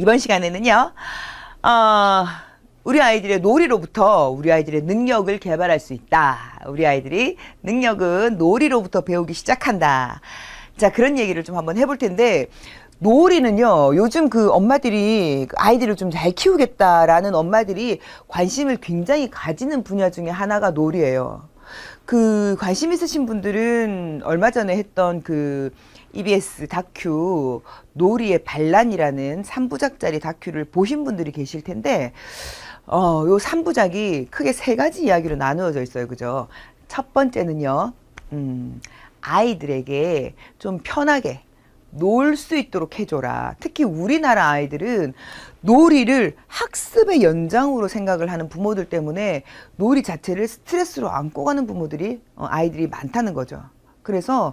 이번 시간에는요, 어, 우리 아이들의 놀이로부터 우리 아이들의 능력을 개발할 수 있다. 우리 아이들이 능력은 놀이로부터 배우기 시작한다. 자, 그런 얘기를 좀 한번 해볼 텐데, 놀이는요, 요즘 그 엄마들이 아이들을 좀 잘 키우겠다라는 엄마들이 관심을 굉장히 가지는 분야 중에 하나가 놀이예요. 그 관심 있으신 분들은 얼마 전에 했던 그 EBS 다큐 놀이의 반란이라는 3부작짜리 다큐를 보신 분들이 계실 텐데, 요 3부작이 크게 세 가지 이야기로 나누어져 있어요. 그죠? 첫 번째는요, 아이들에게 좀 편하게 놀 수 있도록 해줘라. 특히 우리나라 아이들은 놀이를 학습의 연장으로 생각을 하는 부모들 때문에 놀이 자체를 스트레스로 안고 가는 부모들이 아이들이 많다는 거죠. 그래서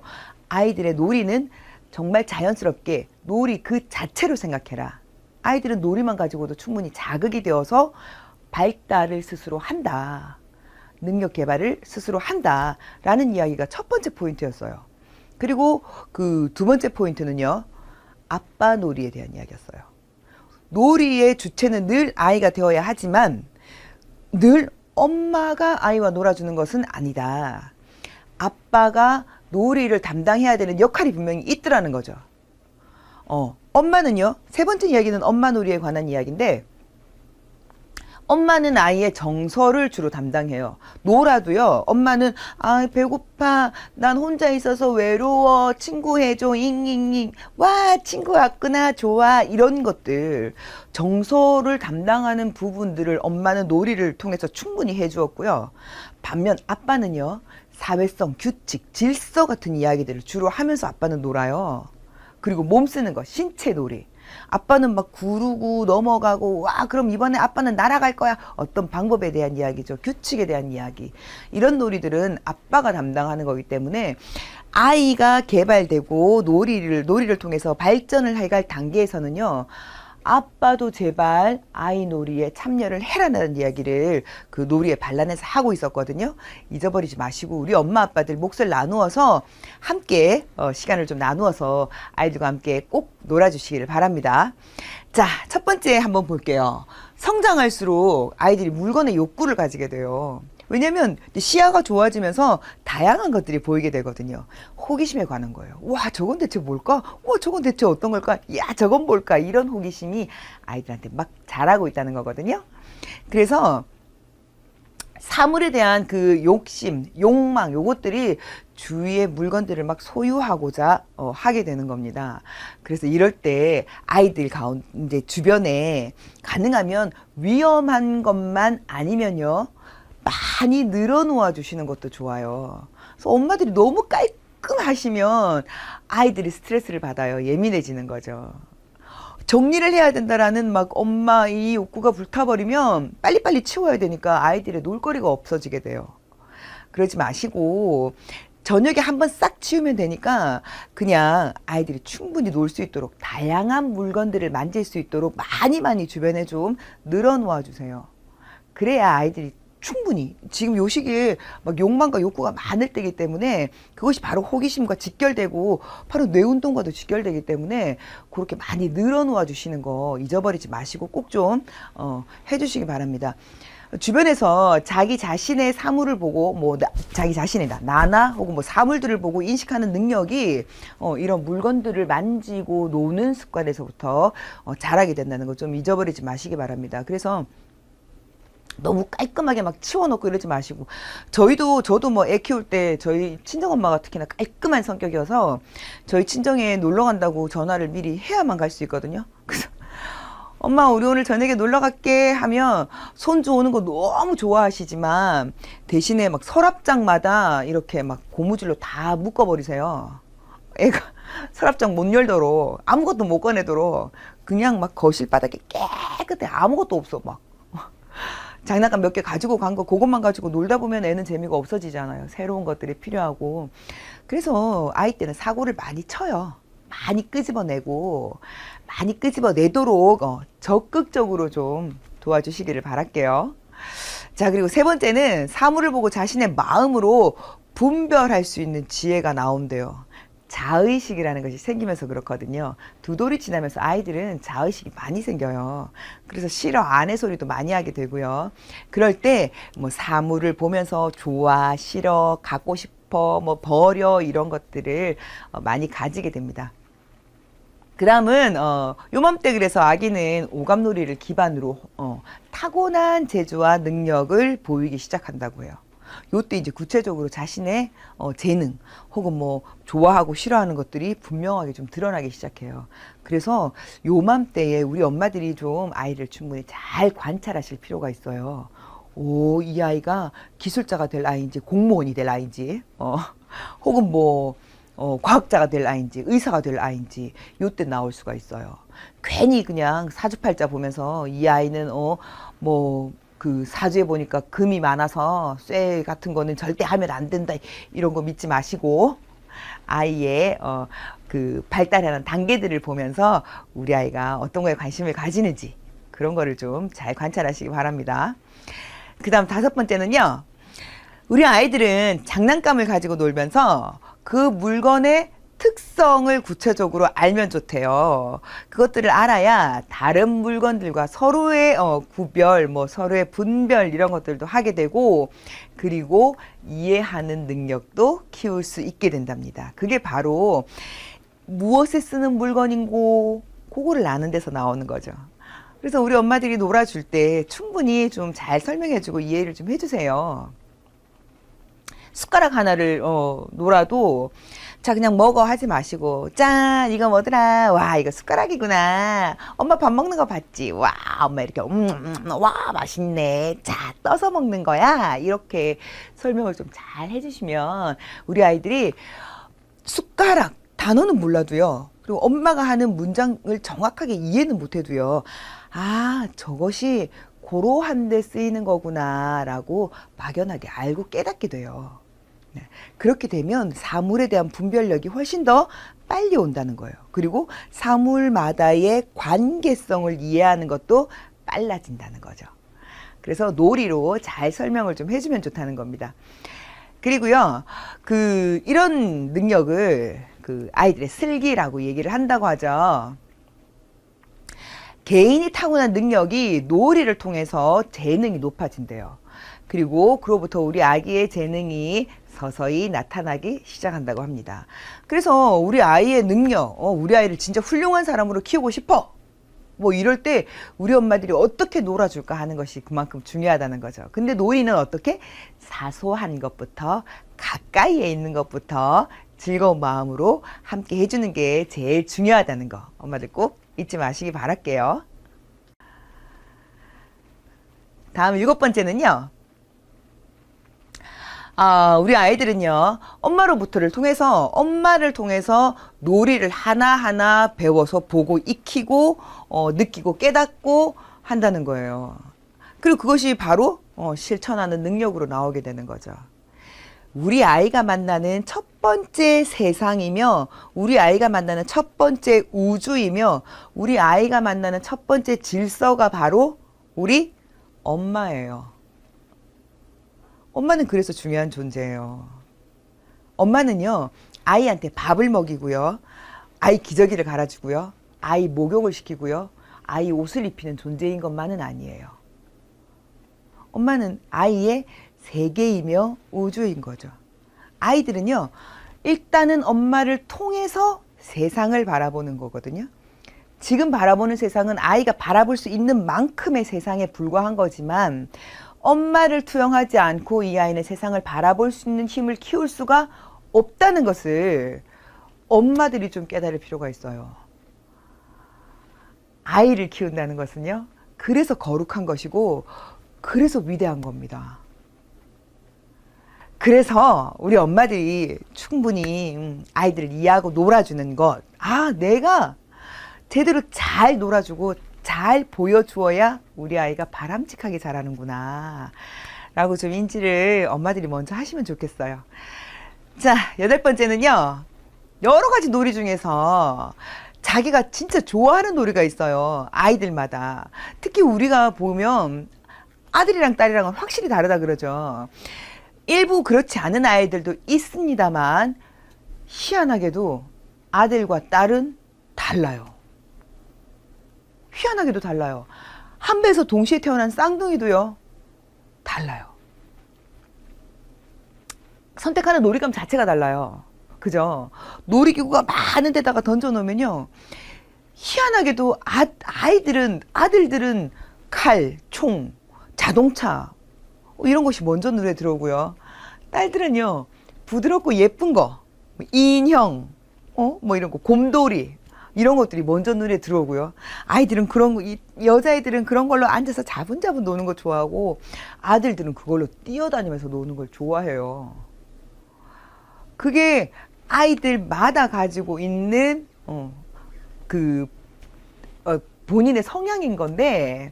아이들의 놀이는 정말 자연스럽게 놀이 그 자체로 생각해라. 아이들은 놀이만 가지고도 충분히 자극이 되어서 발달을 스스로 한다. 능력 개발을 스스로 한다. 라는 이야기가 첫 번째 포인트였어요. 그리고 그 두 번째 포인트는요, 아빠 놀이에 대한 이야기였어요. 놀이의 주체는 늘 아이가 되어야 하지만 늘 엄마가 아이와 놀아주는 것은 아니다. 아빠가 놀이를 담당해야 되는 역할이 분명히 있더라는 거죠. 엄마는요, 세 번째 이야기는 엄마 놀이에 관한 이야기인데, 엄마는 아이의 정서를 주로 담당해요. 놀아도요, 엄마는 배고파, 난 혼자 있어서 외로워, 친구 해줘, 잉잉잉, 와 친구 왔구나, 좋아, 이런 것들 정서를 담당하는 부분들을 엄마는 놀이를 통해서 충분히 해주었고요. 반면 아빠는요, 사회성, 규칙, 질서 같은 이야기들을 주로 하면서 아빠는 놀아요. 그리고 몸 쓰는 거, 신체 놀이. 아빠는 막 구르고 넘어가고, 와 그럼 이번에 아빠는 날아갈 거야, 어떤 방법에 대한 이야기죠. 규칙에 대한 이야기. 이런 놀이들은 아빠가 담당하는 거기 때문에 아이가 개발되고 놀이를 통해서 발전을 해갈 단계에서는요, 아빠도 제발 아이 놀이에 참여를 해라는 이야기를 그 놀이의 반란에서 하고 있었거든요. 잊어버리지 마시고 우리 엄마 아빠들 몫을 나누어서 함께 시간을 좀 나누어서 아이들과 함께 꼭 놀아주시기를 바랍니다. 자, 첫 번째 한번 볼게요. 성장할수록 아이들이 물건의 욕구를 가지게 돼요. 왜냐면 시야가 좋아지면서 다양한 것들이 보이게 되거든요. 호기심에 관한 거예요. 와, 저건 대체 뭘까? 와, 저건 대체 어떤 걸까? 야, 저건 뭘까? 이런 호기심이 아이들한테 막 자라고 있다는 거거든요. 그래서 사물에 대한 그 욕심, 욕망, 요것들이 주위의 물건들을 막 소유하고자 하게 되는 겁니다. 그래서 이럴 때 아이들 가운데 주변에 가능하면 위험한 것만 아니면요, 많이 늘어놓아 주시는 것도 좋아요. 그래서 엄마들이 너무 깔끔하시면 아이들이 스트레스를 받아요. 예민해지는 거죠. 정리를 해야 된다라는 막 엄마 이 욕구가 불타버리면 빨리빨리 치워야 되니까 아이들의 놀거리가 없어지게 돼요. 그러지 마시고 저녁에 한번 싹 치우면 되니까 그냥 아이들이 충분히 놀 수 있도록 다양한 물건들을 만질 수 있도록 많이 주변에 좀 늘어놓아 주세요. 그래야 아이들이 충분히 지금 요 시기에 막 욕망과 욕구가 많을 때이기 때문에 그것이 바로 호기심과 직결되고 바로 뇌 운동과도 직결되기 때문에 그렇게 많이 늘어놓아 주시는 거 잊어버리지 마시고 꼭 좀 해주시기 바랍니다. 주변에서 자기 자신의 사물을 보고 뭐 자기 자신이다 나나 혹은 뭐 사물들을 보고 인식하는 능력이 이런 물건들을 만지고 노는 습관에서부터 자라게 된다는 거 좀 잊어버리지 마시기 바랍니다. 그래서 너무 깔끔하게 막 치워놓고 이러지 마시고, 저도 뭐 애 키울 때 저희 친정엄마가 특히나 깔끔한 성격이어서 저희 친정에 놀러 간다고 전화를 미리 해야만 갈 수 있거든요. 그래서 엄마 우리 오늘 저녁에 놀러 갈게 하면 손주 오는 거 너무 좋아하시지만 대신에 막 서랍장마다 이렇게 막 고무줄로 다 묶어버리세요. 애가 서랍장 못 열도록 아무것도 못 꺼내도록 그냥 막 거실 바닥에 깨끗해. 아무것도 없어. 막 장난감 몇 개 가지고 간 거 그것만 가지고 놀다 보면 애는 재미가 없어지잖아요. 새로운 것들이 필요하고. 그래서 아이 때는 사고를 많이 쳐요. 많이 끄집어내고 많이 끄집어내도록 적극적으로 좀 도와주시기를 바랄게요. 자, 그리고 세 번째는 사물을 보고 자신의 마음으로 분별할 수 있는 지혜가 나온대요. 자의식이라는 것이 생기면서 그렇거든요. 두 돌이 지나면서 아이들은 자의식이 많이 생겨요. 그래서 싫어, 아내 소리도 많이 하게 되고요. 그럴 때 뭐 사물을 보면서 좋아, 싫어, 갖고 싶어, 뭐 버려 이런 것들을 많이 가지게 됩니다. 그 다음은 요맘때 그래서 아기는 오감놀이를 기반으로 타고난 재주와 능력을 보이기 시작한다고 해요. 요때 이제 구체적으로 자신의 재능 혹은 뭐 좋아하고 싫어하는 것들이 분명하게 좀 드러나기 시작해요. 그래서 요맘때에 우리 엄마들이 좀 아이를 충분히 잘 관찰하실 필요가 있어요. 오, 이 아이가 기술자가 될 아이인지 공무원이 될 아이인지 혹은 뭐 과학자가 될 아이인지 의사가 될 아이인지 요때 나올 수가 있어요. 괜히 그냥 사주팔자 보면서 이 아이는 뭐 그 사주에 보니까 금이 많아서 쇠 같은 거는 절대 하면 안 된다 이런 거 믿지 마시고 아이의 그 발달하는 단계들을 보면서 우리 아이가 어떤 거에 관심을 가지는지 그런 거를 좀 잘 관찰하시기 바랍니다. 그 다음 5번째는요. 우리 아이들은 장난감을 가지고 놀면서 그 물건의 특성을 구체적으로 알면 좋대요. 그것들을 알아야 다른 물건들과 서로의 구별, 뭐 서로의 분별 이런 것들도 하게 되고 그리고 이해하는 능력도 키울 수 있게 된답니다. 그게 바로 무엇에 쓰는 물건인고 그거를 아는 데서 나오는 거죠. 그래서 우리 엄마들이 놀아줄 때 충분히 좀 잘 설명해주고 이해를 좀 해주세요. 숟가락 하나를 놀아도 자 그냥 먹어 하지 마시고 짠 이거 뭐더라 와 이거 숟가락이구나 엄마 밥 먹는 거 봤지 와 엄마 이렇게 와 맛있네 자 떠서 먹는 거야 이렇게 설명을 좀 잘 해주시면 우리 아이들이 숟가락 단어는 몰라도요 그리고 엄마가 하는 문장을 정확하게 이해는 못해도요 아 저것이 고러한 데 쓰이는 거구나 라고 막연하게 알고 깨닫게 돼요. 네. 그렇게 되면 사물에 대한 분별력이 훨씬 더 빨리 온다는 거예요. 그리고 사물마다의 관계성을 이해하는 것도 빨라진다는 거죠. 그래서 놀이로 잘 설명을 좀 해주면 좋다는 겁니다. 그리고요, 이런 능력을 아이들의 슬기라고 얘기를 한다고 하죠. 개인이 타고난 능력이 놀이를 통해서 재능이 높아진대요. 그리고 그로부터 우리 아기의 재능이 서서히 나타나기 시작한다고 합니다. 그래서 우리 아이의 능력, 우리 아이를 진짜 훌륭한 사람으로 키우고 싶어. 뭐 이럴 때 우리 엄마들이 어떻게 놀아줄까 하는 것이 그만큼 중요하다는 거죠. 근데 놀이는 어떻게? 사소한 것부터 가까이에 있는 것부터 즐거운 마음으로 함께 해주는 게 제일 중요하다는 거 엄마들 꼭 잊지 마시기 바랄게요. 다음 7번째는요. 우리 아이들은요. 엄마를 통해서 놀이를 하나하나 배워서 보고 익히고 느끼고 깨닫고 한다는 거예요. 그리고 그것이 바로 실천하는 능력으로 나오게 되는 거죠. 우리 아이가 만나는 첫 번째 세상이며 우리 아이가 만나는 첫 번째 우주이며 우리 아이가 만나는 첫 번째 질서가 바로 우리 엄마예요. 엄마는 그래서 중요한 존재예요. 엄마는요, 아이한테 밥을 먹이고요, 아이 기저귀를 갈아주고요, 아이 목욕을 시키고요, 아이 옷을 입히는 존재인 것만은 아니에요. 엄마는 아이의 세계이며 우주인 거죠. 아이들은요, 일단은 엄마를 통해서 세상을 바라보는 거거든요. 지금 바라보는 세상은 아이가 바라볼 수 있는 만큼의 세상에 불과한 거지만 엄마를 투영하지 않고 이 아이는 세상을 바라볼 수 있는 힘을 키울 수가 없다는 것을 엄마들이 좀 깨달을 필요가 있어요. 아이를 키운다는 것은요, 그래서 거룩한 것이고 그래서 위대한 겁니다. 그래서 우리 엄마들이 충분히 아이들을 이해하고 놀아주는 것, 내가 제대로 잘 놀아주고 잘 보여주어야 우리 아이가 바람직하게 자라는구나 라고 좀 인지를 엄마들이 먼저 하시면 좋겠어요. 자, 8번째는요. 여러 가지 놀이 중에서 자기가 진짜 좋아하는 놀이가 있어요. 아이들마다. 특히 우리가 보면 아들이랑 딸이랑은 확실히 다르다 그러죠. 일부 그렇지 않은 아이들도 있습니다만 희한하게도 아들과 딸은 달라요. 희한하게도 달라요. 한 배에서 동시에 태어난 쌍둥이도요, 달라요. 선택하는 놀이감 자체가 달라요. 그죠? 놀이기구가 많은 데다가 던져놓으면요, 희한하게도 아들들은 칼, 총, 자동차, 이런 것이 먼저 눈에 들어오고요. 딸들은요, 부드럽고 예쁜 거, 인형, 뭐 이런 거, 곰돌이, 이런 것들이 먼저 눈에 들어오고요. 아이들은 그런 거, 여자애들은 그런 걸로 앉아서 자분자분 노는 거 좋아하고, 아들들은 그걸로 뛰어다니면서 노는 걸 좋아해요. 그게 아이들마다 가지고 있는, 본인의 성향인 건데,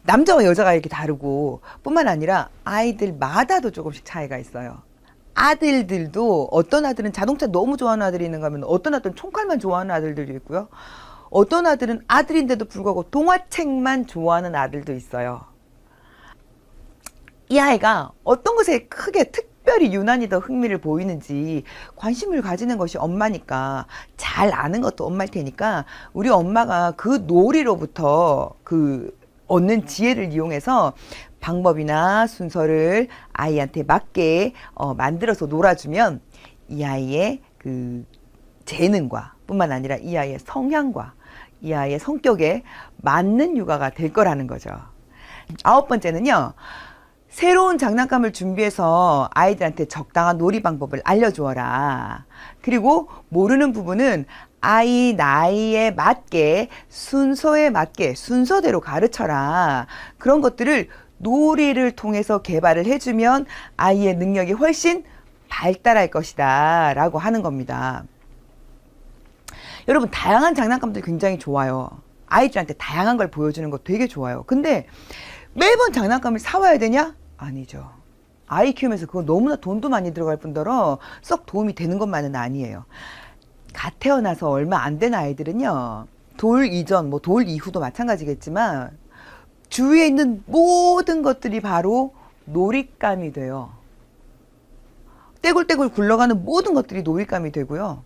남자와 여자가 이렇게 다르고, 뿐만 아니라 아이들마다도 조금씩 차이가 있어요. 아들들도 어떤 아들은 자동차 너무 좋아하는 아들이 있는가 하면 어떤 아들은 총칼만 좋아하는 아들들도 있고요. 어떤 아들은 아들인데도 불구하고 동화책만 좋아하는 아들도 있어요. 이 아이가 어떤 것에 크게 특별히 유난히 더 흥미를 보이는지 관심을 가지는 것이 엄마니까, 잘 아는 것도 엄마일 테니까 우리 엄마가 그 놀이로부터 얻는 지혜를 이용해서 방법이나 순서를 아이한테 맞게 만들어서 놀아주면 이 아이의 재능과 뿐만 아니라 이 아이의 성향과 이 아이의 성격에 맞는 육아가 될 거라는 거죠. 9번째는요. 새로운 장난감을 준비해서 아이들한테 적당한 놀이 방법을 알려주어라. 그리고 모르는 부분은 아이 나이에 맞게 순서에 맞게 순서대로 가르쳐라. 그런 것들을 놀이를 통해서 개발을 해주면 아이의 능력이 훨씬 발달할 것이다 라고 하는 겁니다. 여러분, 다양한 장난감들 굉장히 좋아요. 아이들한테 다양한 걸 보여주는 거 되게 좋아요. 근데 매번 장난감을 사와야 되냐? 아니죠. 아이 키우면서 그거 너무나 돈도 많이 들어갈 뿐더러 썩 도움이 되는 것만은 아니에요. 갓 태어나서 얼마 안 된 아이들은요, 돌 이전, 돌 이후도 마찬가지겠지만 주위에 있는 모든 것들이 바로 놀잇감이 돼요. 떼굴떼굴 굴러가는 모든 것들이 놀잇감이 되고요.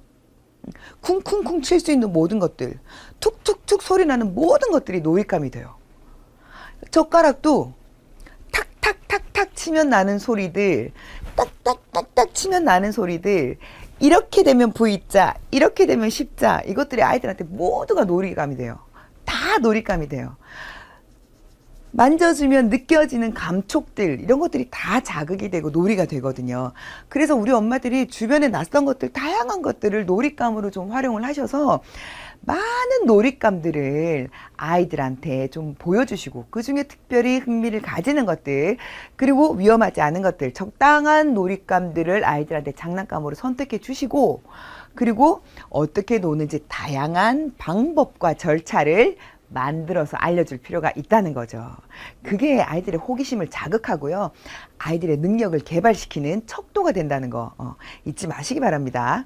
쿵쿵쿵 칠 수 있는 모든 것들, 툭툭툭 소리 나는 모든 것들이 놀잇감이 돼요. 젓가락도 탁탁탁탁 치면 나는 소리들, 딱딱딱딱 치면 나는 소리들, 이렇게 되면 V자, 이렇게 되면 십자, 이것들이 아이들한테 모두가 놀이감이 돼요. 다 놀이감이 돼요. 만져주면 느껴지는 감촉들, 이런 것들이 다 자극이 되고 놀이가 되거든요. 그래서 우리 엄마들이 주변에 낯선 것들, 다양한 것들을 놀잇감으로 좀 활용을 하셔서 많은 놀잇감들을 아이들한테 좀 보여주시고, 그 중에 특별히 흥미를 가지는 것들, 그리고 위험하지 않은 것들, 적당한 놀잇감들을 아이들한테 장난감으로 선택해 주시고, 그리고 어떻게 노는지 다양한 방법과 절차를 만들어서 알려줄 필요가 있다는 거죠. 그게 아이들의 호기심을 자극하고요, 아이들의 능력을 개발시키는 척도가 된다는 거 잊지 마시기 바랍니다.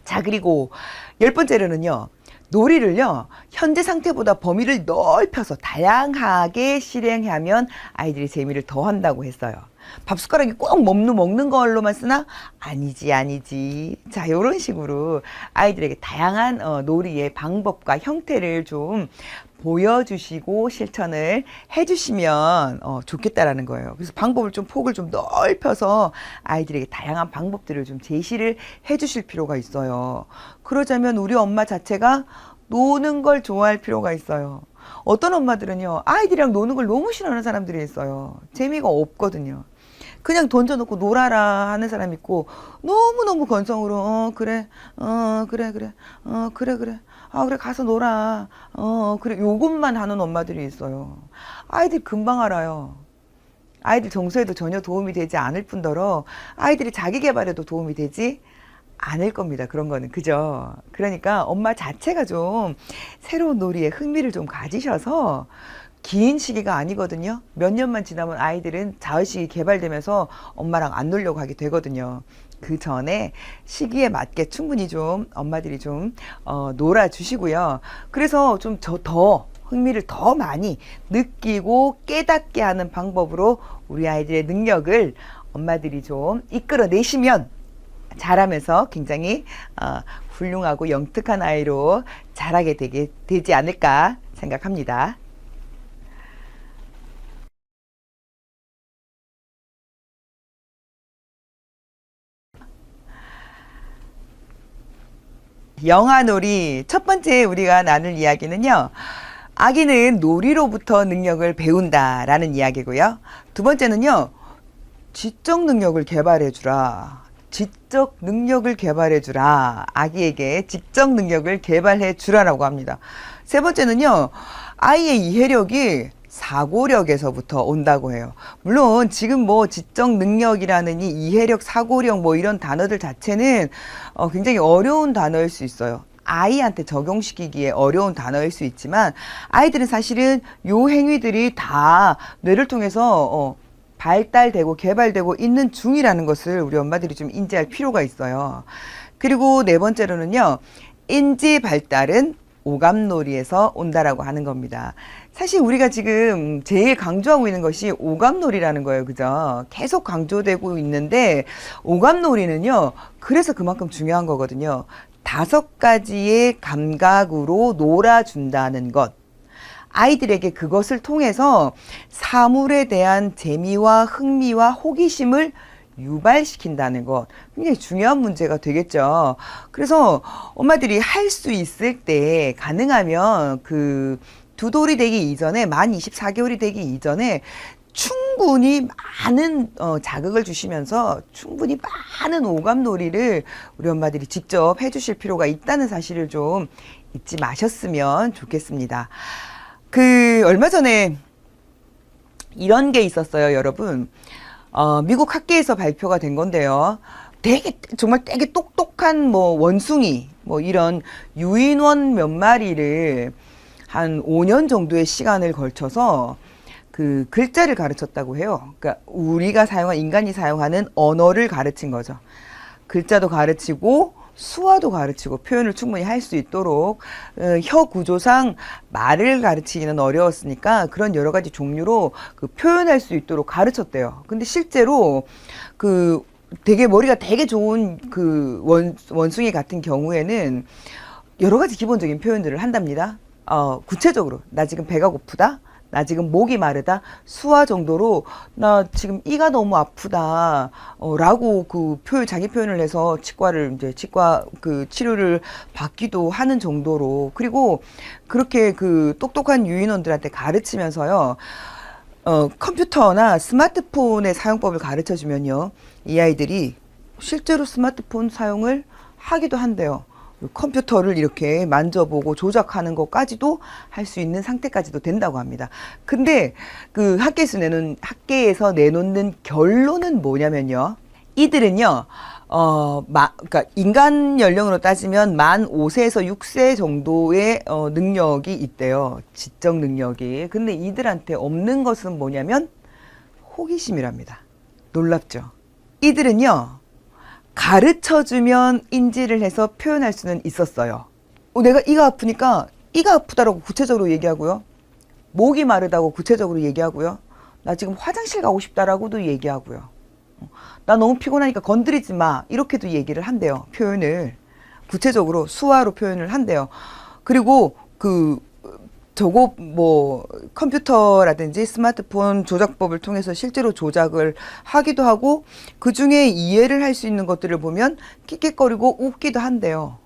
자, 그리고 10번째로는요, 놀이를요, 현재 상태보다 범위를 넓혀서 다양하게 실행하면 아이들이 재미를 더한다고 했어요. 밥숟가락이 꼭 먹는 걸로만 쓰나? 아니지. 자, 요런 식으로 아이들에게 다양한 놀이의 방법과 형태를 좀 보여주시고 실천을 해주시면 좋겠다라는 거예요. 그래서 방법을 좀 폭을 좀 넓혀서 아이들에게 다양한 방법들을 좀 제시를 해주실 필요가 있어요. 그러자면 우리 엄마 자체가 노는 걸 좋아할 필요가 있어요. 어떤 엄마들은요, 아이들이랑 노는 걸 너무 싫어하는 사람들이 있어요. 재미가 없거든요. 그냥 던져놓고 놀아라 하는 사람 있고, 너무너무 건성으로 그래 그래 가서 놀아 그래 요것만 하는 엄마들이 있어요. 아이들 금방 알아요. 아이들 정서에도 전혀 도움이 되지 않을 뿐더러 아이들이 자기 개발에도 도움이 되지 않을 겁니다. 그런 거는. 그죠? 그러니까 엄마 자체가 좀 새로운 놀이에 흥미를 좀 가지셔서, 긴 시기가 아니거든요. 몇 년만 지나면 아이들은 자의식이 개발되면서 엄마랑 안 놀려고 하게 되거든요. 그 전에 시기에 맞게 충분히 좀 엄마들이 좀 놀아주시고요. 그래서 좀 더 흥미를 더 많이 느끼고 깨닫게 하는 방법으로 우리 아이들의 능력을 엄마들이 좀 이끌어내시면 자라면서 굉장히 훌륭하고 영특한 아이로 자라게 되지 않을까 생각합니다. 영아놀이 첫 번째 우리가 나눌 이야기는요. 아기는 놀이로부터 능력을 배운다라는 이야기고요. 두 번째는요. 지적 능력을 개발해 주라. 지적 능력을 개발해 주라. 아기에게 지적 능력을 개발해 주라라고 합니다. 세 번째는요. 아이의 이해력이 사고력에서부터 온다고 해요. 물론 지금 뭐 지적 능력이라느니 이해력, 사고력 뭐 이런 단어들 자체는 굉장히 어려운 단어일 수 있어요. 아이한테 적용시키기에 어려운 단어일 수 있지만 아이들은 사실은 요 행위들이 다 뇌를 통해서 발달되고 개발되고 있는 중이라는 것을 우리 엄마들이 좀 인지할 필요가 있어요. 그리고 네 번째로는요. 인지 발달은 오감놀이에서 온다라고 하는 겁니다. 사실 우리가 지금 제일 강조하고 있는 것이 오감놀이라는 거예요. 그죠? 계속 강조되고 있는데 오감놀이는요. 그래서 그만큼 중요한 거거든요. 5가지의 감각으로 놀아준다는 것. 아이들에게 그것을 통해서 사물에 대한 재미와 흥미와 호기심을 유발시킨다는 것. 굉장히 중요한 문제가 되겠죠. 그래서 엄마들이 할 수 있을 때 가능하면 그 두 돌이 되기 이전에 만 24개월이 되기 이전에 충분히 많은 자극을 주시면서 충분히 많은 오감놀이를 우리 엄마들이 직접 해주실 필요가 있다는 사실을 좀 잊지 마셨으면 좋겠습니다. 얼마 전에 이런 게 있었어요, 여러분. 미국 학계에서 발표가 된 건데요. 정말 되게 똑똑한 원숭이, 이런 유인원 몇 마리를 한 5년 정도의 시간을 걸쳐서 그 글자를 가르쳤다고 해요. 그러니까 우리가 인간이 사용하는 언어를 가르친 거죠. 글자도 가르치고 수화도 가르치고 표현을 충분히 할 수 있도록 혀 구조상 말을 가르치기는 어려웠으니까 그런 여러 가지 종류로 표현할 수 있도록 가르쳤대요. 근데 실제로 되게 머리가 되게 좋은 원숭이 같은 경우에는 여러 가지 기본적인 표현들을 한답니다. 구체적으로 나 지금 배가 고프다. 나 지금 목이 마르다. 수화 정도로 나 지금 이가 너무 아프다. 라고 자기 표현을 해서 치과 치료를 받기도 하는 정도로. 그리고 그렇게 똑똑한 유인원들한테 가르치면서요. 컴퓨터나 스마트폰의 사용법을 가르쳐 주면요. 이 아이들이 실제로 스마트폰 사용을 하기도 한대요. 컴퓨터를 이렇게 만져보고 조작하는 것까지도 할 수 있는 상태까지도 된다고 합니다. 근데 학계에서 내놓는 결론은 뭐냐면요. 이들은요, 그러니까 인간 연령으로 따지면 만 5세에서 6세 정도의 능력이 있대요. 지적 능력이. 근데 이들한테 없는 것은 뭐냐면 호기심이랍니다. 놀랍죠? 이들은요, 가르쳐주면 인지를 해서 표현할 수는 있었어요. 내가 이가 아프니까 이가 아프다라고 구체적으로 얘기하고요. 목이 마르다고 구체적으로 얘기하고요. 나 지금 화장실 가고 싶다라고도 얘기하고요. 나 너무 피곤하니까 건드리지 마. 이렇게도 얘기를 한대요. 표현을. 구체적으로 수화로 표현을 한대요. 그리고 저거 컴퓨터라든지 스마트폰 조작법을 통해서 실제로 조작을 하기도 하고 그 중에 이해를 할 수 있는 것들을 보면 킥킥거리고 웃기도 한대요.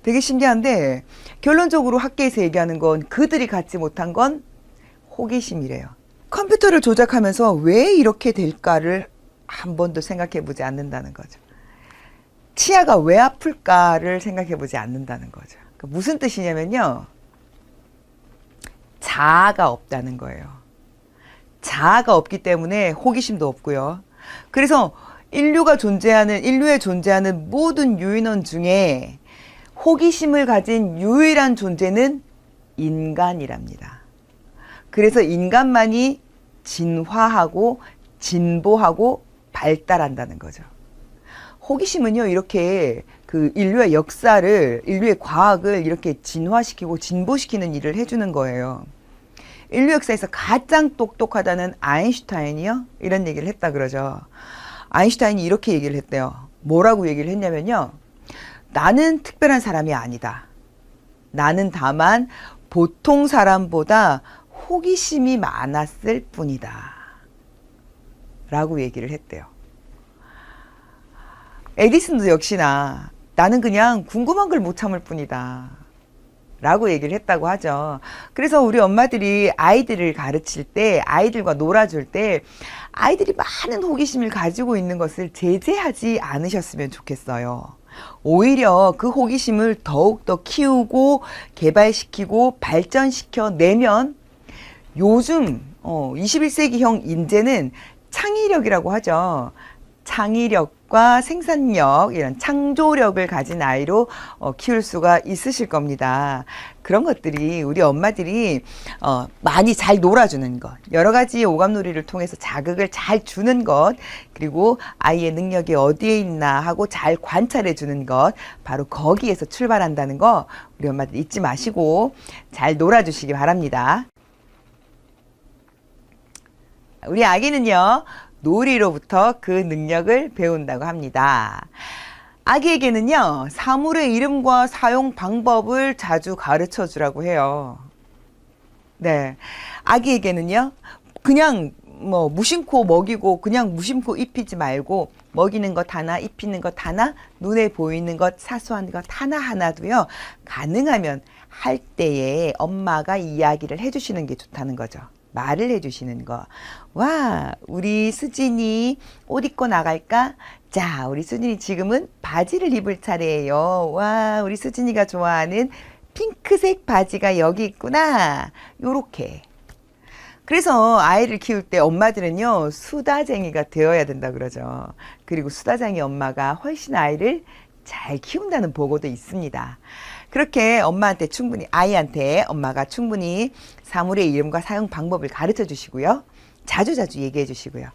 되게 신기한데 결론적으로 학계에서 얘기하는 건 그들이 갖지 못한 건 호기심이래요. 컴퓨터를 조작하면서 왜 이렇게 될까를 한 번도 생각해 보지 않는다는 거죠. 치아가 왜 아플까를 생각해 보지 않는다는 거죠. 무슨 뜻이냐면요. 자아가 없다는 거예요. 자아가 없기 때문에 호기심도 없고요. 그래서 인류에 존재하는 모든 유인원 중에 호기심을 가진 유일한 존재는 인간이랍니다. 그래서 인간만이 진화하고 진보하고 발달한다는 거죠. 호기심은요, 이렇게 인류의 역사를, 인류의 과학을 이렇게 진화시키고 진보시키는 일을 해주는 거예요. 인류 역사에서 가장 똑똑하다는 아인슈타인이요? 이런 얘기를 했다 그러죠. 아인슈타인이 이렇게 얘기를 했대요. 뭐라고 얘기를 했냐면요. 나는 특별한 사람이 아니다. 나는 다만 보통 사람보다 호기심이 많았을 뿐이다. 라고 얘기를 했대요. 에디슨도 역시나 나는 그냥 궁금한 걸 못 참을 뿐이다. 라고 얘기를 했다고 하죠. 그래서 우리 엄마들이 아이들을 가르칠 때, 아이들과 놀아줄 때 아이들이 많은 호기심을 가지고 있는 것을 제재하지 않으셨으면 좋겠어요. 오히려 그 호기심을 더욱더 키우고 개발시키고 발전시켜 내면 요즘 21세기형 인재는 창의력이라고 하죠. 창의력과 생산력, 이런 창조력을 가진 아이로 키울 수가 있으실 겁니다. 그런 것들이 우리 엄마들이 많이 잘 놀아주는 것, 여러 가지 오감놀이를 통해서 자극을 잘 주는 것, 그리고 아이의 능력이 어디에 있나 하고 잘 관찰해 주는 것, 바로 거기에서 출발한다는 거 우리 엄마들 잊지 마시고 잘 놀아주시기 바랍니다. 우리 아기는요, 놀이로부터 그 능력을 배운다고 합니다. 아기에게는요, 사물의 이름과 사용 방법을 자주 가르쳐 주라고 해요. 네. 아기에게는요, 그냥 무심코 먹이고 그냥 무심코 입히지 말고 먹이는 것 하나, 입히는 것 하나, 눈에 보이는 것, 사소한 것 하나하나도요, 가능하면 할 때에 엄마가 이야기를 해주시는 게 좋다는 거죠. 말을 해주시는 거. 와, 우리 수진이 옷 입고 나갈까? 자, 우리 수진이 지금은 바지를 입을 차례예요. 와, 우리 수진이가 좋아하는 핑크색 바지가 여기 있구나. 요렇게. 그래서 아이를 키울 때 엄마들은요, 수다쟁이가 되어야 된다 그러죠. 그리고 수다쟁이 엄마가 훨씬 아이를 잘 키운다는 보고도 있습니다. 그렇게 엄마한테 충분히, 아이한테 엄마가 충분히 사물의 이름과 사용 방법을 가르쳐 주시고요. 자주자주 얘기해 주시고요.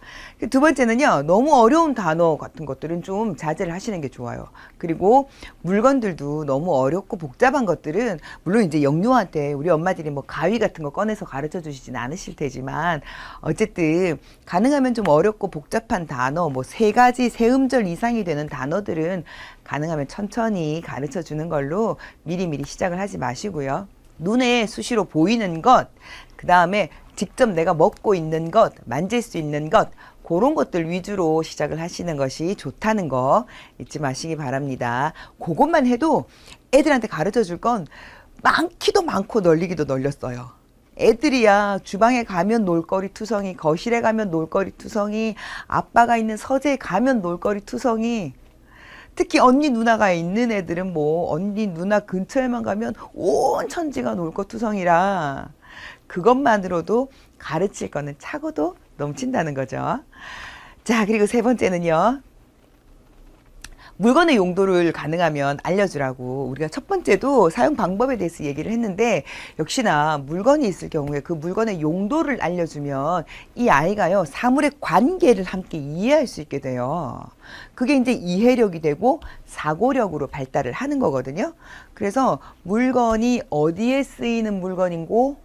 두 번째는요, 너무 어려운 단어 같은 것들은 좀 자제를 하시는 게 좋아요. 그리고 물건들도 너무 어렵고 복잡한 것들은, 물론 이제 영유한테 우리 엄마들이 뭐 가위 같은 거 꺼내서 가르쳐 주시진 않으실 테지만, 어쨌든 가능하면 좀 어렵고 복잡한 단어, 뭐 3가지, 3음절 이상이 되는 단어들은 가능하면 천천히 가르쳐 주는 걸로 미리미리 시작을 하지 마시고요. 눈에 수시로 보이는 것, 그 다음에 직접 내가 먹고 있는 것, 만질 수 있는 것, 그런 것들 위주로 시작을 하시는 것이 좋다는 거 잊지 마시기 바랍니다. 그것만 해도 애들한테 가르쳐 줄 건 많기도 많고 널리기도 널렸어요. 애들이야 주방에 가면 놀거리 투성이, 거실에 가면 놀거리 투성이, 아빠가 있는 서재에 가면 놀거리 투성이, 특히 언니 누나가 있는 애들은 뭐 언니 누나 근처에만 가면 온 천지가 놀거투성이라 그것만으로도 가르칠 거는 차고도 넘친다는 거죠. 자, 그리고 3번째는요. 물건의 용도를 가능하면 알려주라고, 우리가 첫 번째도 사용 방법에 대해서 얘기를 했는데, 역시나 물건이 있을 경우에 그 물건의 용도를 알려주면 이 아이가요, 사물의 관계를 함께 이해할 수 있게 돼요. 그게 이제 이해력이 되고 사고력으로 발달을 하는 거거든요. 그래서 물건이 어디에 쓰이는 물건인고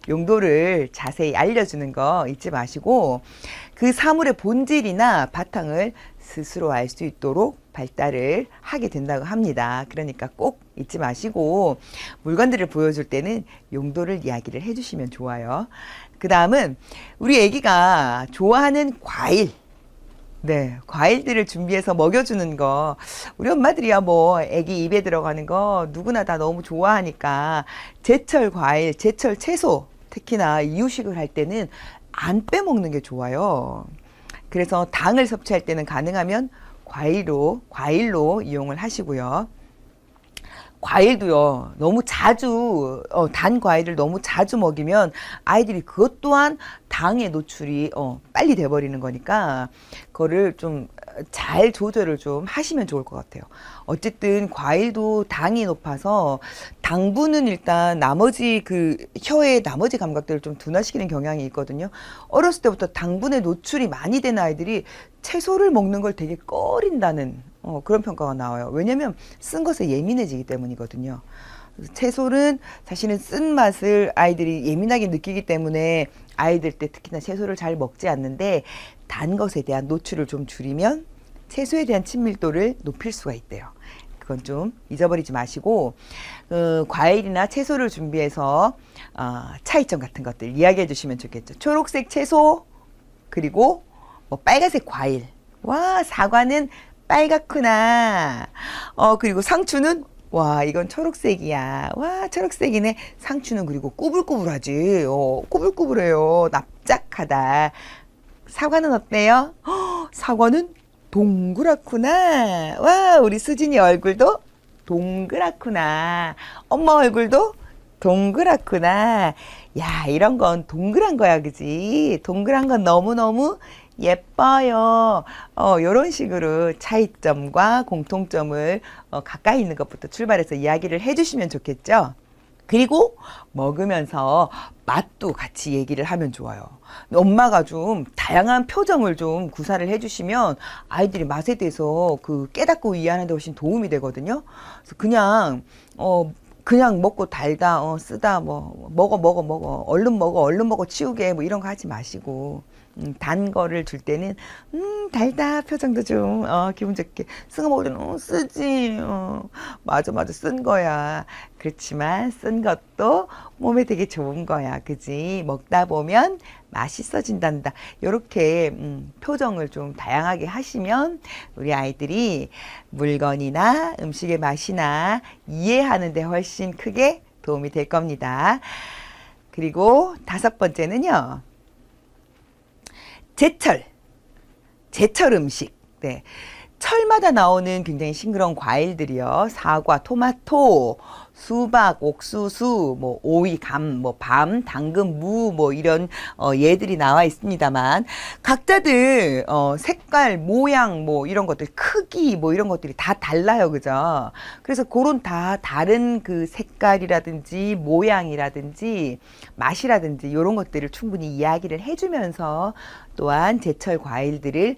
용도를 자세히 알려주는 거 잊지 마시고, 그 사물의 본질이나 바탕을 스스로 알 수 있도록 발달을 하게 된다고 합니다. 그러니까 꼭 잊지 마시고 물건들을 보여줄 때는 용도를 이야기를 해주시면 좋아요. 그 다음은 우리 애기가 좋아하는 과일, 네, 과일들을 준비해서 먹여주는 거, 우리 엄마들이야 뭐 애기 입에 들어가는 거 누구나 다 너무 좋아하니까 제철 과일, 제철 채소, 특히나 이유식을 할 때는 안 빼먹는 게 좋아요. 그래서 당을 섭취할 때는 가능하면 과일로 이용을 하시고요. 과일도요, 너무 자주, 단 과일을 너무 자주 먹이면 아이들이 그것 또한 당의 노출이 빨리 돼버리는 거니까 그거를 좀 잘 조절을 좀 하시면 좋을 것 같아요. 어쨌든 과일도 당이 높아서 당분은 일단 나머지 그 혀의 나머지 감각들을 좀 둔화시키는 경향이 있거든요. 어렸을 때부터 당분에 노출이 많이 된 아이들이 채소를 먹는 걸 되게 꺼린다는 그런 평가가 나와요. 왜냐면 쓴 것에 예민해지기 때문이거든요. 채소는 사실은 쓴 맛을 아이들이 예민하게 느끼기 때문에 아이들 때 특히나 채소를 잘 먹지 않는데, 단 것에 대한 노출을 좀 줄이면 채소에 대한 친밀도를 높일 수가 있대요. 그건 좀 잊어버리지 마시고 과일이나 채소를 준비해서 차이점 같은 것들 이야기해 주시면 좋겠죠. 초록색 채소 그리고 뭐 빨간색 과일. 와, 사과는 빨갛구나. 그리고 상추는 와, 이건 초록색이야. 와, 초록색이네. 상추는 그리고 꾸불꾸불하지. 꾸불꾸불해요. 납작하다. 사과는 어때요? 사과는 동그랗구나. 와, 우리 수진이 얼굴도 동그랗구나. 엄마 얼굴도 동그랗구나. 야, 이런 건 동그란 거야, 그지? 동그란 건 너무너무 예뻐요. 요런 식으로 차이점과 공통점을 가까이 있는 것부터 출발해서 이야기를 해주시면 좋겠죠? 그리고 먹으면서 맛도 같이 얘기를 하면 좋아요. 엄마가 좀 다양한 표정을 좀 구사를 해주시면 아이들이 맛에 대해서 깨닫고 이해하는 데 훨씬 도움이 되거든요. 그래서 그냥 먹고 달다, 쓰다, 먹어. 얼른 먹어, 치우게, 뭐 이런 거 하지 마시고. 단 거를 줄 때는, 달다 표정도 좀, 기분 좋게. 쓴 거 먹을 때는, 쓰지. 맞아, 쓴 거야. 그렇지만, 쓴 것도 몸에 되게 좋은 거야. 그지? 먹다 보면 맛있어진단다. 요렇게, 표정을 좀 다양하게 하시면, 우리 아이들이 물건이나 음식의 맛이나 이해하는 데 훨씬 크게 도움이 될 겁니다. 그리고 5번째는요. 제철 음식. 네. 철마다 나오는 굉장히 싱그러운 과일들이요. 사과, 토마토, 수박, 옥수수, 뭐 오이, 감, 뭐 밤, 당근, 무, 뭐 이런 얘들이 나와 있습니다만 각자들 색깔, 모양, 뭐 이런 것들, 크기, 뭐 이런 것들이 다 달라요, 그죠? 그래서 그런 다 다른 그 색깔이라든지 모양이라든지 맛이라든지 이런 것들을 충분히 이야기를 해주면서 또한 제철 과일들을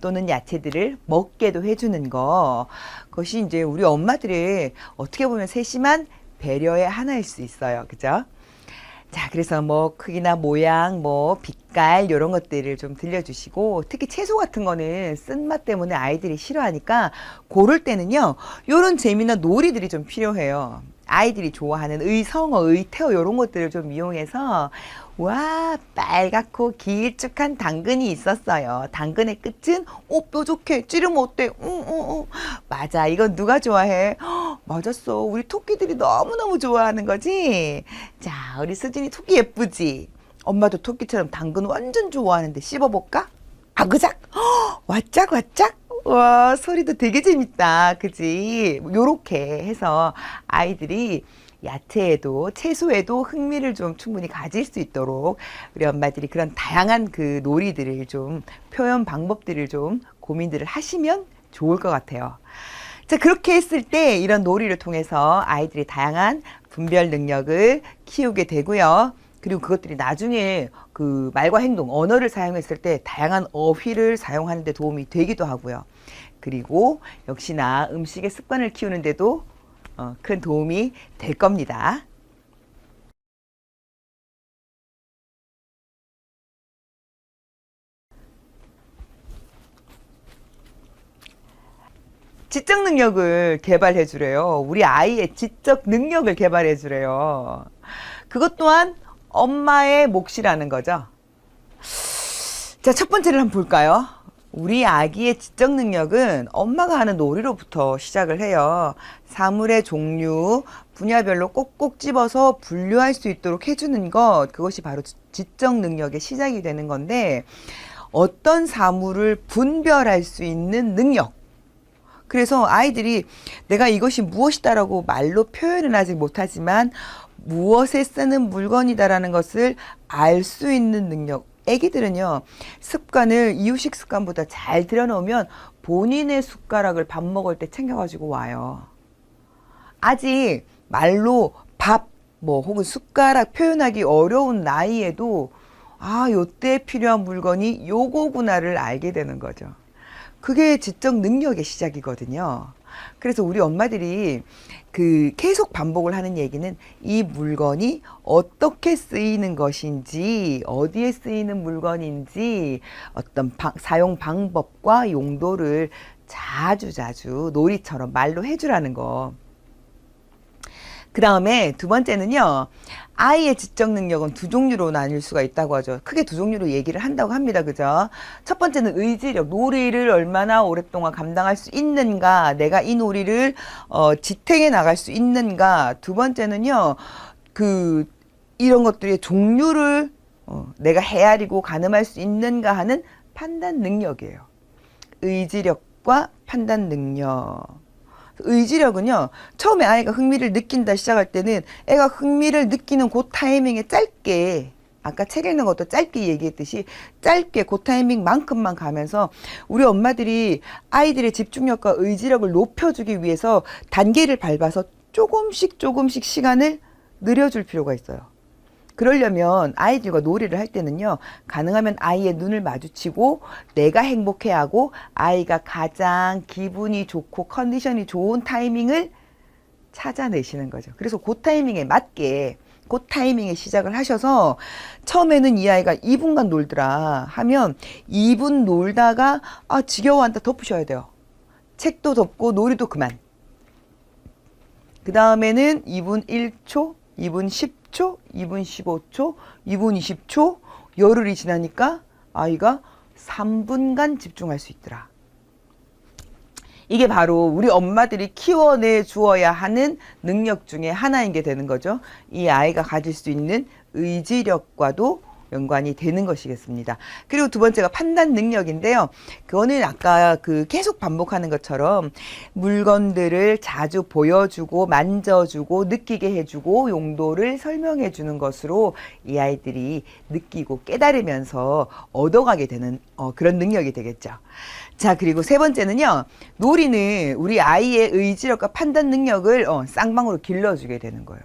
또는 야채들을 먹게도 해주는 거, 그것이 이제 우리 엄마들의 어떻게 보면 세심한 배려의 하나일 수 있어요. 그죠? 자, 그래서 뭐 크기나 모양, 뭐 빛깔 이런 것들을 좀 들려주시고, 특히 채소 같은 거는 쓴맛 때문에 아이들이 싫어하니까 고를 때는요, 요런 재미나 놀이들이 좀 필요해요. 아이들이 좋아하는 의성어, 의태어 이런 것들을 좀 이용해서 와, 빨갛고 길쭉한 당근이 있었어요. 당근의 끝은 뾰족해. 찌르면 어때? 맞아. 이건 누가 좋아해? 맞았어. 우리 토끼들이 너무너무 좋아하는 거지? 자, 우리 수진이 토끼 예쁘지? 엄마도 토끼처럼 당근 완전 좋아하는데 씹어볼까? 아그작! 와짝! 와, 소리도 되게 재밌다. 그지? 요렇게 해서 아이들이 야채에도 채소에도 흥미를 좀 충분히 가질 수 있도록 우리 엄마들이 그런 다양한 그 놀이들을 좀 표현 방법들을 좀 고민들을 하시면 좋을 것 같아요. 자, 그렇게 했을 때 이런 놀이를 통해서 아이들이 다양한 분별 능력을 키우게 되고요. 그리고 그것들이 나중에 그 말과 행동, 언어를 사용했을 때 다양한 어휘를 사용하는 데 도움이 되기도 하고요. 그리고 역시나 음식의 습관을 키우는데도 큰 도움이 될 겁니다. 지적 능력을 개발해 주래요. 우리 아이의 지적 능력을 개발해 주래요. 그것 또한 엄마의 몫이라는 거죠. 자, 첫 번째를 한번 볼까요? 우리 아기의 지적 능력은 엄마가 하는 놀이로부터 시작을 해요. 사물의 종류, 분야별로 꼭꼭 집어서 분류할 수 있도록 해주는 것, 그것이 바로 지적 능력의 시작이 되는 건데, 어떤 사물을 분별할 수 있는 능력. 그래서 아이들이 내가 이것이 무엇이다라고 말로 표현은 아직 못하지만 무엇에 쓰는 물건이다라는 것을 알 수 있는 능력. 애기들은요, 습관을 이유식 습관보다 잘 들여놓으면 본인의 숟가락을 밥 먹을 때 챙겨가지고 와요. 아직 말로 밥, 뭐 혹은 숟가락 표현하기 어려운 나이에도 요때 필요한 물건이 요거구나를 알게 되는 거죠. 그게 지적 능력의 시작이거든요. 그래서 우리 엄마들이 그 계속 반복을 하는 얘기는 이 물건이 어떻게 쓰이는 것인지, 어디에 쓰이는 물건인지, 어떤 사용 방법과 용도를 자주 놀이처럼 말로 해주라는 거. 그 다음에 두 번째는요, 아이의 지적 능력은 두 종류로 나뉠 수가 있다고 하죠. 크게 두 종류로 얘기를 한다고 합니다. 그죠? 첫 번째는 의지력, 놀이를 얼마나 오랫동안 감당할 수 있는가, 내가 이 놀이를 지탱해 나갈 수 있는가. 두 번째는요, 이런 것들의 종류를 내가 헤아리고 가늠할 수 있는가 하는 판단 능력이에요. 의지력과 판단 능력. 의지력은요, 처음에 아이가 흥미를 느낀다 시작할 때는 애가 흥미를 느끼는 그 타이밍에 짧게, 아까 책 읽는 것도 짧게 얘기했듯이 짧게 그 타이밍만큼만 가면서 우리 엄마들이 아이들의 집중력과 의지력을 높여주기 위해서 단계를 밟아서 조금씩 시간을 늘려줄 필요가 있어요. 그러려면 아이들과 놀이를 할 때는요, 가능하면 아이의 눈을 마주치고 내가 행복해하고 아이가 가장 기분이 좋고 컨디션이 좋은 타이밍을 찾아내시는 거죠. 그래서 그 타이밍에 맞게 그 타이밍에 시작을 하셔서 처음에는 이 아이가 2분간 놀더라 하면 2분 놀다가 지겨워한다 덮으셔야 돼요. 책도 덮고 놀이도 그만. 그 다음에는 2분 1초, 2분 10초, 2분 15초, 2분 20초, 열흘이 지나니까 아이가 3분간 집중할 수 있더라. 이게 바로 우리 엄마들이 키워내 주어야 하는 능력 중에 하나인 게 되는 거죠. 이 아이가 가질 수 있는 의지력과도 연관이 되는 것이겠습니다. 그리고 두 번째가 판단 능력인데요. 그거는 아까 계속 반복하는 것처럼 물건들을 자주 보여주고 만져주고 느끼게 해주고 용도를 설명해 주는 것으로 이 아이들이 느끼고 깨달으면서 얻어가게 되는 그런 능력이 되겠죠. 자, 그리고 세 번째는요. 놀이는 우리 아이의 의지력과 판단 능력을 쌍방으로 길러주게 되는 거예요.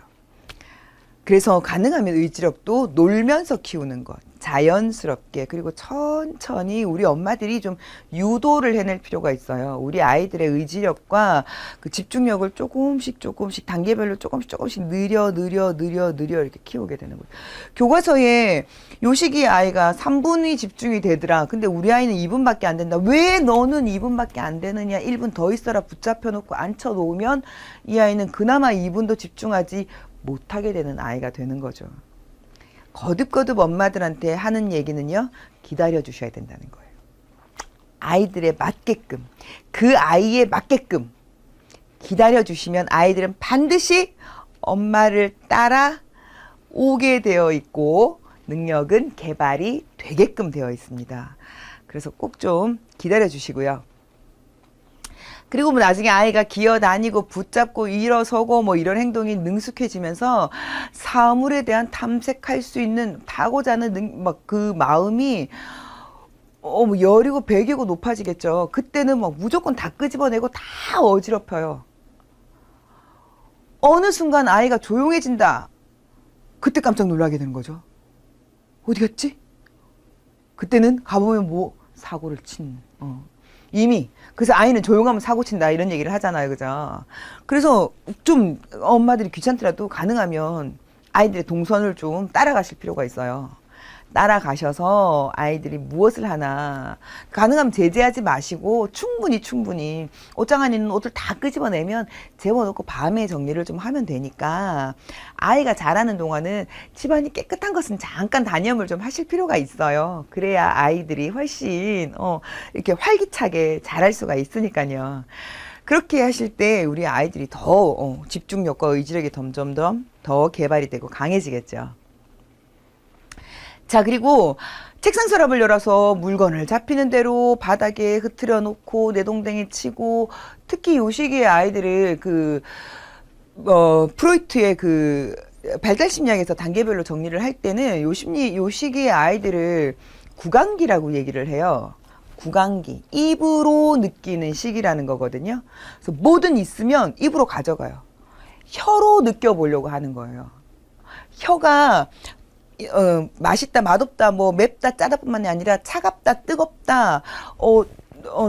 그래서 가능하면 의지력도 놀면서 키우는 것, 자연스럽게, 그리고 천천히 우리 엄마들이 좀 유도를 해낼 필요가 있어요. 우리 아이들의 의지력과 그 집중력을 조금씩 단계별로 조금씩 느려 이렇게 키우게 되는 거예요. 교과서에 요 시기에 아이가 3분이 집중이 되더라. 근데 우리 아이는 2분밖에 안 된다. 왜 너는 2분밖에 안 되느냐? 1분 더 있어라 붙잡혀 놓고 앉혀 놓으면 이 아이는 그나마 2분도 집중하지 못하게 되는 아이가 되는 거죠. 거듭 엄마들한테 하는 얘기는요, 기다려 주셔야 된다는 거예요. 아이들에 맞게끔, 그 아이에 맞게끔 기다려 주시면 아이들은 반드시 엄마를 따라 오게 되어 있고 능력은 개발이 되게끔 되어 있습니다. 그래서 꼭 좀 기다려 주시고요. 그리고 뭐 나중에 아이가 기어다니고 붙잡고 일어서고 뭐 이런 행동이 능숙해지면서 사물에 대한 탐색할 수 있는 다고자 하는 막 그 마음이 뭐 열이고 백이고 높아지겠죠. 그때는 막 무조건 다 끄집어내고 다 어지럽혀요. 어느 순간 아이가 조용해진다. 그때 깜짝 놀라게 되는 거죠. 어디 갔지? 그때는 가보면 뭐 사고를 친 이미. 그래서 아이는 조용하면 사고 친다 이런 얘기를 하잖아요. 그죠? 그래서 좀 엄마들이 귀찮더라도 가능하면 아이들의 동선을 좀 따라가실 필요가 있어요. 따라가셔서 아이들이 무엇을 하나 가능하면 제재하지 마시고 충분히 옷장 안에 있는 옷을 다 끄집어내면 재워놓고 밤에 정리를 좀 하면 되니까 아이가 자라는 동안은 집안이 깨끗한 것은 잠깐 단념을 좀 하실 필요가 있어요. 그래야 아이들이 훨씬 이렇게 활기차게 자랄 수가 있으니까요. 그렇게 하실 때 우리 아이들이 더 집중력과 의지력이 점점 더 개발이 되고 강해지겠죠. 자, 그리고 책상 서랍을 열어서 물건을 잡히는 대로 바닥에 흐트려 놓고 내동댕이 치고 특히 요 시기에 아이들을 프로이트의 발달 심리학에서 단계별로 정리를 할 때는 요 시기에 아이들을 구강기라고 얘기를 해요. 구강기. 입으로 느끼는 시기라는 거거든요. 그래서 뭐든 있으면 입으로 가져가요. 혀로 느껴보려고 하는 거예요. 혀가 맛있다, 맛없다, 뭐 맵다, 짜다뿐만이 아니라 차갑다, 뜨겁다,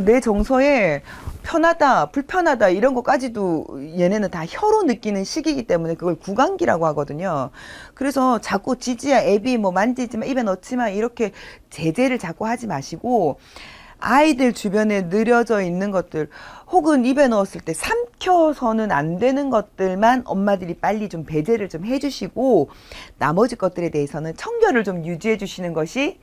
내 정서에 편하다, 불편하다 이런 것까지도 얘네는 다 혀로 느끼는 시기이기 때문에 그걸 구강기라고 하거든요. 그래서 자꾸 지지야, 애비 뭐 만지지 마, 입에 넣지 마 이렇게 제재를 자꾸 하지 마시고 아이들 주변에 느려져 있는 것들 혹은 입에 넣었을 때 삼켜서는 안 되는 것들만 엄마들이 빨리 좀 배제를 좀 해주시고 나머지 것들에 대해서는 청결을 좀 유지해 주시는 것이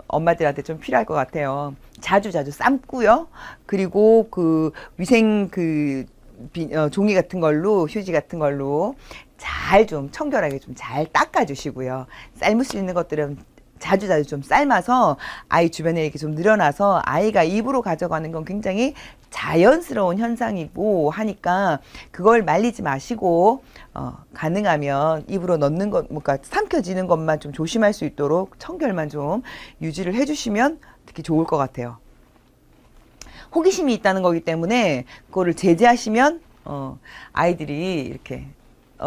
엄마들한테 좀 필요할 것 같아요. 자주 삶고요. 그리고 그 위생 종이 같은 걸로 휴지 같은 걸로 잘 좀 청결하게 좀 잘 닦아 주시고요. 삶을 수 있는 것들은 자주 좀 삶아서 아이 주변에 이렇게 좀 늘어나서 아이가 입으로 가져가는 건 굉장히 자연스러운 현상이고 하니까 그걸 말리지 마시고 가능하면 입으로 넣는 것, 뭔가 삼켜지는 것만 좀 조심할 수 있도록 청결만 좀 유지를 해주시면 특히 좋을 것 같아요. 호기심이 있다는 거기 때문에 그거를 제재하시면 아이들이 이렇게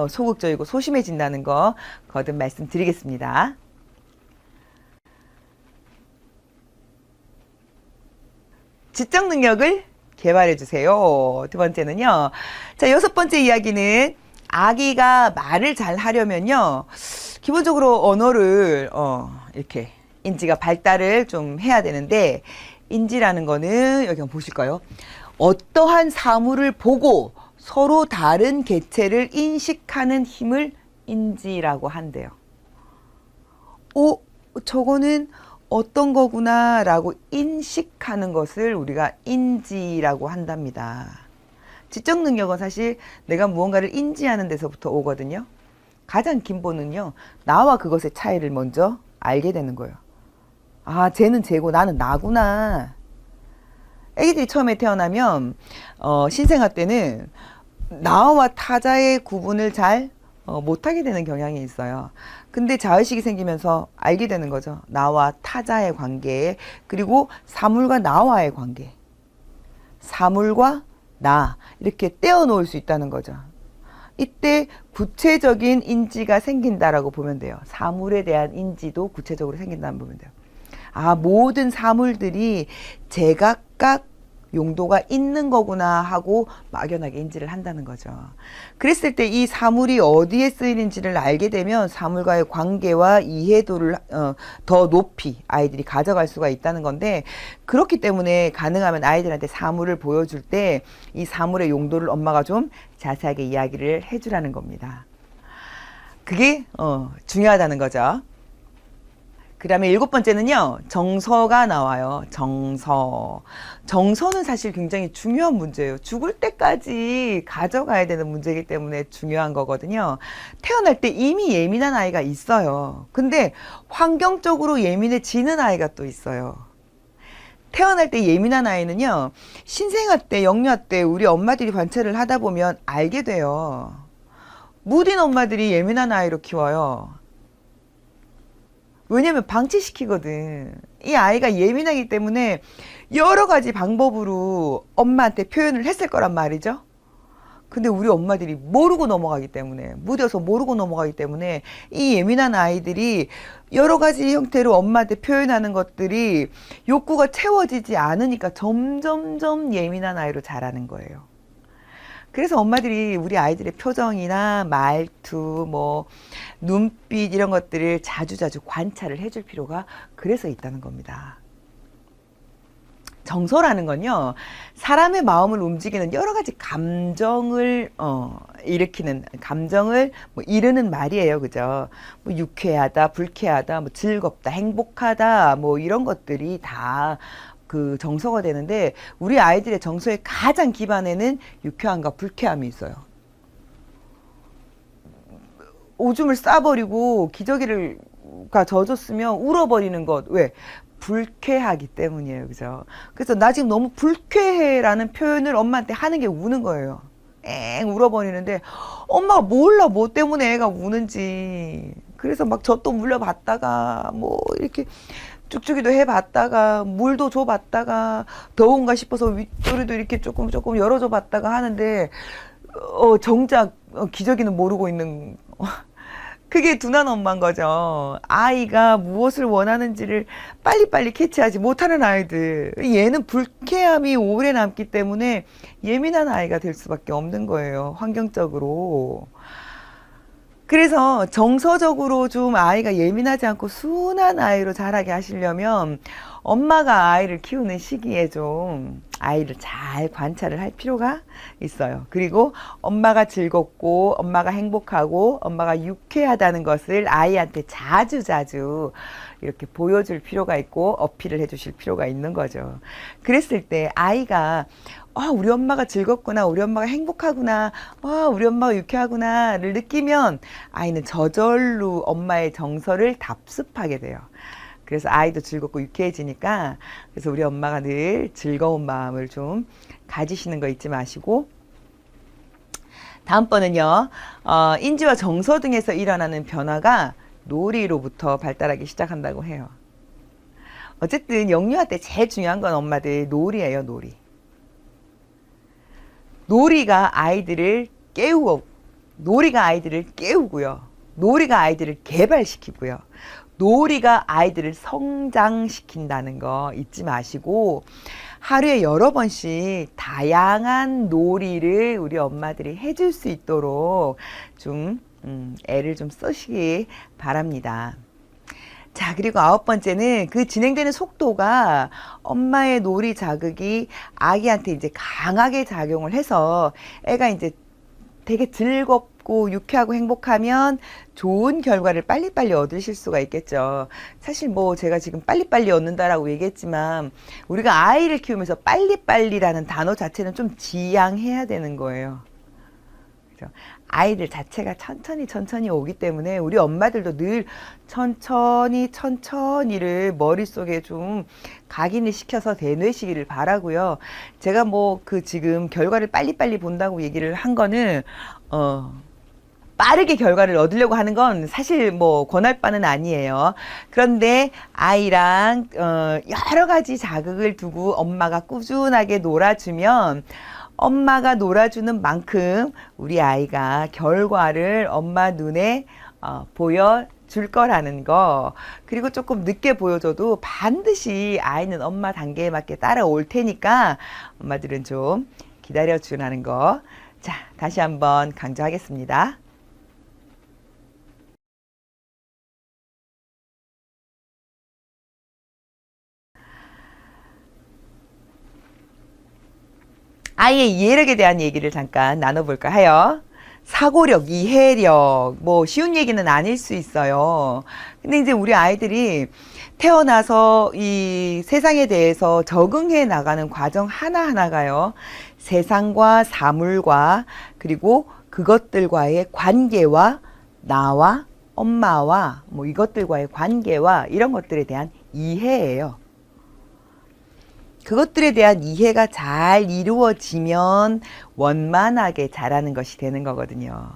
소극적이고 소심해진다는 거 거듭 말씀드리겠습니다. 지적 능력을 개발해 주세요. 두 번째는요. 자, 여섯 번째 이야기는 아기가 말을 잘 하려면요. 기본적으로 언어를 이렇게 인지가 발달을 좀 해야 되는데 인지라는 거는 여기 한번 보실까요? 어떠한 사물을 보고 서로 다른 개체를 인식하는 힘을 인지라고 한대요. 저거는 어떤 거구나 라고 인식하는 것을 우리가 인지라고 한답니다. 지적 능력은 사실 내가 무언가를 인지하는 데서부터 오거든요. 가장 기본은요. 나와 그것의 차이를 먼저 알게 되는 거예요. 아, 쟤는 쟤고 나는 나구나. 애기들이 처음에 태어나면 신생아 때는 나와 타자의 구분을 잘 못하게 되는 경향이 있어요. 근데 자의식이 생기면서 알게 되는 거죠. 나와 타자의 관계, 그리고 사물과 나와의 관계. 사물과 나 이렇게 떼어놓을 수 있다는 거죠. 이때 구체적인 인지가 생긴다라고 보면 돼요. 사물에 대한 인지도 구체적으로 생긴다고 보면 돼요. 아, 모든 사물들이 제각각 용도가 있는 거구나 하고 막연하게 인지를 한다는 거죠. 그랬을 때 이 사물이 어디에 쓰이는지를 알게 되면 사물과의 관계와 이해도를 더 높이 아이들이 가져갈 수가 있다는 건데, 그렇기 때문에 가능하면 아이들한테 사물을 보여줄 때 이 사물의 용도를 엄마가 좀 자세하게 이야기를 해주라는 겁니다. 그게 중요하다는 거죠. 그 다음에 일곱 번째는요, 정서가 나와요. 정서는 사실 굉장히 중요한 문제예요. 죽을 때까지 가져가야 되는 문제이기 때문에 중요한 거거든요. 태어날 때 이미 예민한 아이가 있어요. 근데 환경적으로 예민해지는 아이가 또 있어요. 태어날 때 예민한 아이는요, 신생아 때, 영유아 때 우리 엄마들이 관찰을 하다 보면 알게 돼요. 무딘 엄마들이 예민한 아이로 키워요. 왜냐면 방치시키거든. 이 아이가 예민하기 때문에 여러 가지 방법으로 엄마한테 표현을 했을 거란 말이죠. 근데 우리 엄마들이 모르고 넘어가기 때문에, 무뎌서 모르고 넘어가기 때문에 이 예민한 아이들이 여러 가지 형태로 엄마한테 표현하는 것들이 욕구가 채워지지 않으니까 점점점 예민한 아이로 자라는 거예요. 그래서 엄마들이 우리 아이들의 표정이나 말투, 뭐 눈빛 이런 것들을 자주자주 관찰을 해줄 필요가 그래서 있다는 겁니다. 정서라는 건요, 사람의 마음을 움직이는 여러 가지 감정을 일으키는, 감정을 뭐 이르는 말이에요, 그죠? 뭐 유쾌하다, 불쾌하다, 뭐 즐겁다, 행복하다, 뭐 이런 것들이 다 그 정서가 되는데, 우리 아이들의 정서의 가장 기반에는 유쾌함과 불쾌함이 있어요. 오줌을 싸버리고 기저귀가 젖었으면 울어버리는 것, 왜? 불쾌하기 때문이에요, 그죠? 그래서 나 지금 너무 불쾌해라는 표현을 엄마한테 하는 게 우는 거예요. 엥 울어버리는데 엄마가 몰라 뭐 때문에 애가 우는지. 그래서 막 젖도 물려봤다가 뭐 이렇게 쭉쭉이도 해봤다가 물도 줘봤다가 더운가 싶어서 윗도리도 이렇게 조금 열어줘봤다가 하는데 정작 기저귀는 모르고 있는 그게 둔한 엄마인 거죠. 아이가 무엇을 원하는지를 빨리빨리 캐치하지 못하는 아이들. 얘는 불쾌함이 오래 남기 때문에 예민한 아이가 될 수밖에 없는 거예요. 환경적으로. 그래서 정서적으로 좀 아이가 예민하지 않고 순한 아이로 자라게 하시려면 엄마가 아이를 키우는 시기에 좀 아이를 잘 관찰을 할 필요가 있어요. 그리고 엄마가 즐겁고 엄마가 행복하고 엄마가 유쾌하다는 것을 아이한테 자주자주 이렇게 보여줄 필요가 있고 어필을 해주실 필요가 있는 거죠. 그랬을 때 아이가 우리 엄마가 즐겁구나, 우리 엄마가 행복하구나, 우리 엄마가 유쾌하구나를 느끼면 아이는 저절로 엄마의 정서를 답습하게 돼요. 그래서 아이도 즐겁고 유쾌해지니까, 그래서 우리 엄마가 늘 즐거운 마음을 좀 가지시는 거 잊지 마시고, 다음번은요, 인지와 정서 등에서 일어나는 변화가 놀이로부터 발달하기 시작한다고 해요. 어쨌든 영유아 때 제일 중요한 건 엄마들 놀이예요, 놀이. 놀이가 아이들을 깨우고요. 놀이가 아이들을 개발시키고요. 놀이가 아이들을 성장시킨다는 거 잊지 마시고 하루에 여러 번씩 다양한 놀이를 우리 엄마들이 해줄 수 있도록 좀 애를 좀 쓰시기 바랍니다. 자, 그리고 9번째는 그 진행되는 속도가 엄마의 놀이 자극이 아기한테 이제 강하게 작용을 해서 애가 이제 되게 즐겁고 유쾌하고 행복하면 좋은 결과를 빨리빨리 얻으실 수가 있겠죠. 사실 뭐 제가 지금 빨리빨리 얻는다라고 얘기했지만 우리가 아이를 키우면서 빨리빨리라는 단어 자체는 좀 지양해야 되는 거예요. 그죠? 아이들 자체가 천천히 오기 때문에 우리 엄마들도 늘 천천히를 머릿속에 좀 각인을 시켜서 대뇌시기를 바라고요. 제가 뭐 그 지금 결과를 빨리빨리 본다고 얘기를 한 거는 빠르게 결과를 얻으려고 하는 건 사실 뭐 권할 바는 아니에요. 그런데 아이랑 여러 가지 자극을 두고 엄마가 꾸준하게 놀아주면 엄마가 놀아주는 만큼 우리 아이가 결과를 엄마 눈에 보여줄 거라는 거, 그리고 조금 늦게 보여줘도 반드시 아이는 엄마 단계에 맞게 따라올 테니까 엄마들은 좀 기다려주라는 거. 자, 다시 한번 강조하겠습니다. 아이의 이해력에 대한 얘기를 잠깐 나눠볼까 해요. 사고력, 이해력, 뭐 쉬운 얘기는 아닐 수 있어요. 근데 이제 우리 아이들이 태어나서 이 세상에 대해서 적응해 나가는 과정 하나하나가요. 세상과 사물과 그리고 그것들과의 관계와 나와 엄마와 뭐 이것들과의 관계와 이런 것들에 대한 이해예요. 그것들에 대한 이해가 잘 이루어지면 원만하게 자라는 것이 되는 거거든요.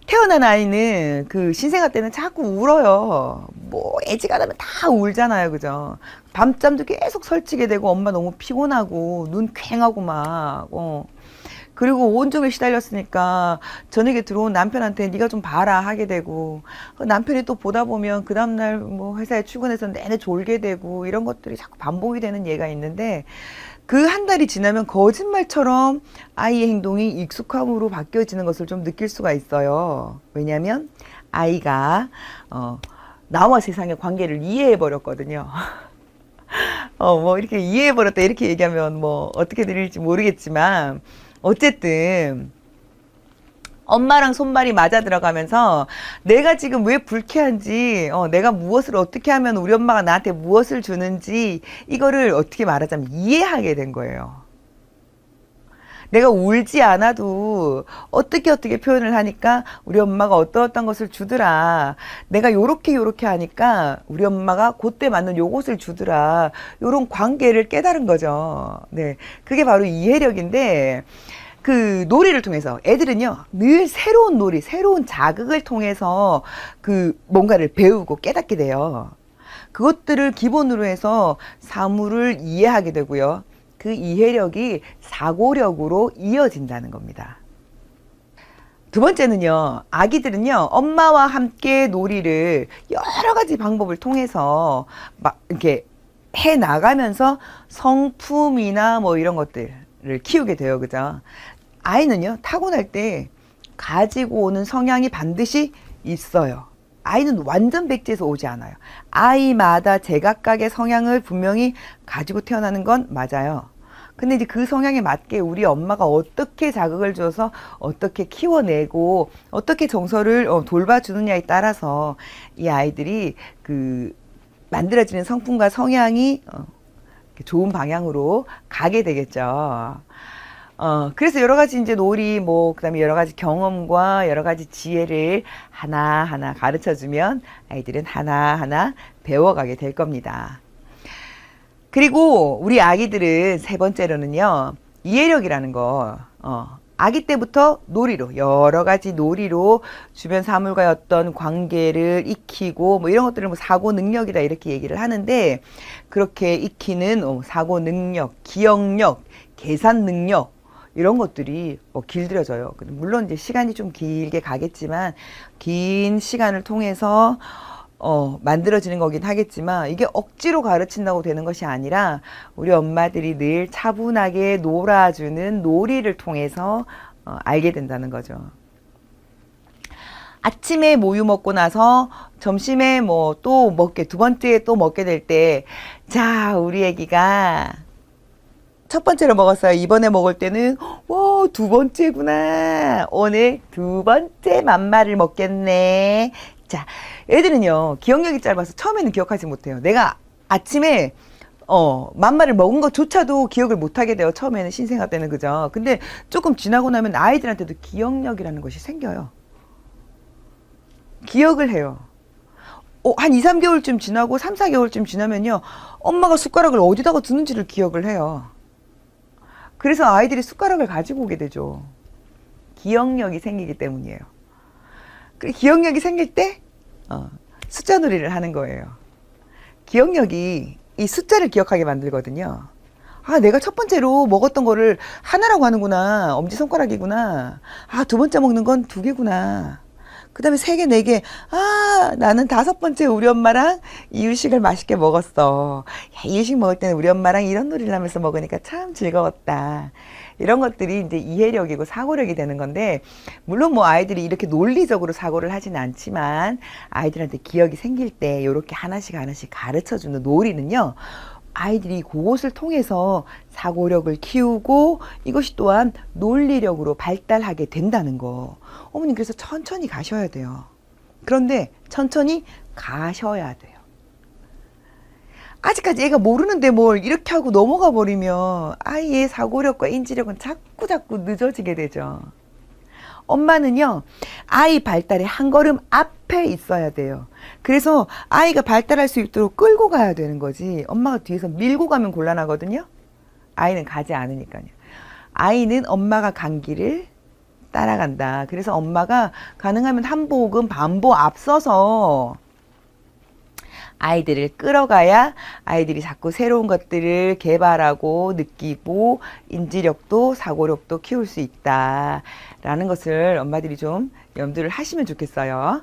태어난 아이는 그 신생아 때는 자꾸 울어요. 뭐 애지간하면 다 울잖아요. 그죠? 밤잠도 계속 설치게 되고 엄마 너무 피곤하고 눈 퀭하고 막 그리고 온종일 시달렸으니까 저녁에 들어온 남편한테 네가 좀 봐라 하게 되고 남편이 또 보다 보면 그 다음날 뭐 회사에 출근해서 내내 졸게 되고 이런 것들이 자꾸 반복이 되는 예가 있는데 그 한 달이 지나면 거짓말처럼 아이의 행동이 익숙함으로 바뀌어지는 것을 좀 느낄 수가 있어요. 왜냐하면 아이가 나와 세상의 관계를 이해해 버렸거든요. 뭐 이렇게 이해해 버렸다 이렇게 얘기하면 뭐 어떻게 들릴지 모르겠지만 어쨌든 엄마랑 손발이 맞아 들어가면서 내가 지금 왜 불쾌한지 내가 무엇을 어떻게 하면 우리 엄마가 나한테 무엇을 주는지 이거를 어떻게 말하자면 이해하게 된 거예요. 내가 울지 않아도 어떻게 표현을 하니까 우리 엄마가 어떤 것을 주더라. 내가 요렇게 하니까 우리 엄마가 그때 맞는 요것을 주더라. 요런 관계를 깨달은 거죠. 네, 그게 바로 이해력인데 그 놀이를 통해서 애들은요 늘 새로운 놀이, 새로운 자극을 통해서 그 뭔가를 배우고 깨닫게 돼요. 그것들을 기본으로 해서 사물을 이해하게 되고요. 그 이해력이 사고력으로 이어진다는 겁니다. 두 번째는요, 아기들은요, 엄마와 함께 놀이를 여러 가지 방법을 통해서 막 이렇게 해 나가면서 성품이나 뭐 이런 것들을 키우게 돼요. 그죠? 아이는요, 타고날 때 가지고 오는 성향이 반드시 있어요. 아이는 완전 백지에서 오지 않아요. 아이마다 제각각의 성향을 분명히 가지고 태어나는 건 맞아요. 근데 이제 그 성향에 맞게 우리 엄마가 어떻게 자극을 줘서 어떻게 키워내고 어떻게 정서를 돌봐주느냐에 따라서 이 아이들이 그 만들어지는 성품과 성향이 좋은 방향으로 가게 되겠죠. 그래서 여러 가지 이제 놀이, 뭐, 그 다음에 여러 가지 경험과 여러 가지 지혜를 하나하나 가르쳐 주면 아이들은 하나하나 배워가게 될 겁니다. 그리고 우리 아기들은 세 번째로는요, 이해력이라는 거, 아기 때부터 놀이로, 여러 가지 놀이로 주변 사물과의 어떤 관계를 익히고, 뭐 이런 것들을 뭐 사고 능력이다 이렇게 얘기를 하는데, 그렇게 익히는 사고 능력, 기억력, 계산 능력, 이런 것들이 길들여져요. 물론 이제 시간이 좀 길게 가겠지만, 긴 시간을 통해서 만들어지는 거긴 하겠지만 이게 억지로 가르친다고 되는 것이 아니라 우리 엄마들이 늘 차분하게 놀아주는 놀이를 통해서 알게 된다는 거죠. 아침에 모유 먹고 나서 점심에 뭐 또 먹게, 두 번째 또 먹게 될 때, 자, 우리 애기가 첫 번째로 먹었어요. 이번에 먹을 때는 두 번째구나. 오늘 두 번째 맘마를 먹겠네. 자, 애들은요, 기억력이 짧아서 처음에는 기억하지 못해요. 내가 아침에, 맘마를 먹은 것조차도 기억을 못하게 돼요. 처음에는 신생아 때는, 그죠? 근데 조금 지나고 나면 아이들한테도 기억력이라는 것이 생겨요. 기억을 해요. 한 2, 3개월쯤 지나고 3, 4개월쯤 지나면요, 엄마가 숟가락을 어디다가 두는지를 기억을 해요. 그래서 아이들이 숟가락을 가지고 오게 되죠. 기억력이 생기기 때문이에요. 기억력이 생길 때 숫자 놀이를 하는 거예요. 기억력이 이 숫자를 기억하게 만들거든요. 아, 내가 첫 번째로 먹었던 거를 하나라고 하는구나. 엄지손가락이구나. 아, 두 번째 먹는 건 두 개구나. 그 다음에 세 개, 네 개. 아, 나는 다섯 번째 우리 엄마랑 이유식을 맛있게 먹었어. 야, 이유식 먹을 때는 우리 엄마랑 이런 놀이를 하면서 먹으니까 참 즐거웠다. 이런 것들이 이제 이해력이고 사고력이 되는 건데, 물론 뭐 아이들이 이렇게 논리적으로 사고를 하지는 않지만, 아이들한테 기억이 생길 때 이렇게 하나씩 하나씩 가르쳐 주는 놀이는요, 아이들이 그것을 통해서 사고력을 키우고 이것이 또한 논리력으로 발달하게 된다는 거. 어머님, 그래서 천천히 가셔야 돼요. 그런데 천천히 가셔야 돼요. 아직까지 애가 모르는데 뭘 이렇게 하고 넘어가 버리면 아이의 사고력과 인지력은 자꾸 늦어지게 되죠. 엄마는요, 아이 발달의 한 걸음 앞에 있어야 돼요. 그래서 아이가 발달할 수 있도록 끌고 가야 되는 거지, 엄마가 뒤에서 밀고 가면 곤란하거든요. 아이는 가지 않으니까요. 아이는 엄마가 간 길을 따라간다. 그래서 엄마가 가능하면 한 보금 반보 앞서서 아이들을 끌어가야 아이들이 자꾸 새로운 것들을 개발하고 느끼고 인지력도 사고력도 키울 수 있다라는 것을 엄마들이 좀 염두를 하시면 좋겠어요.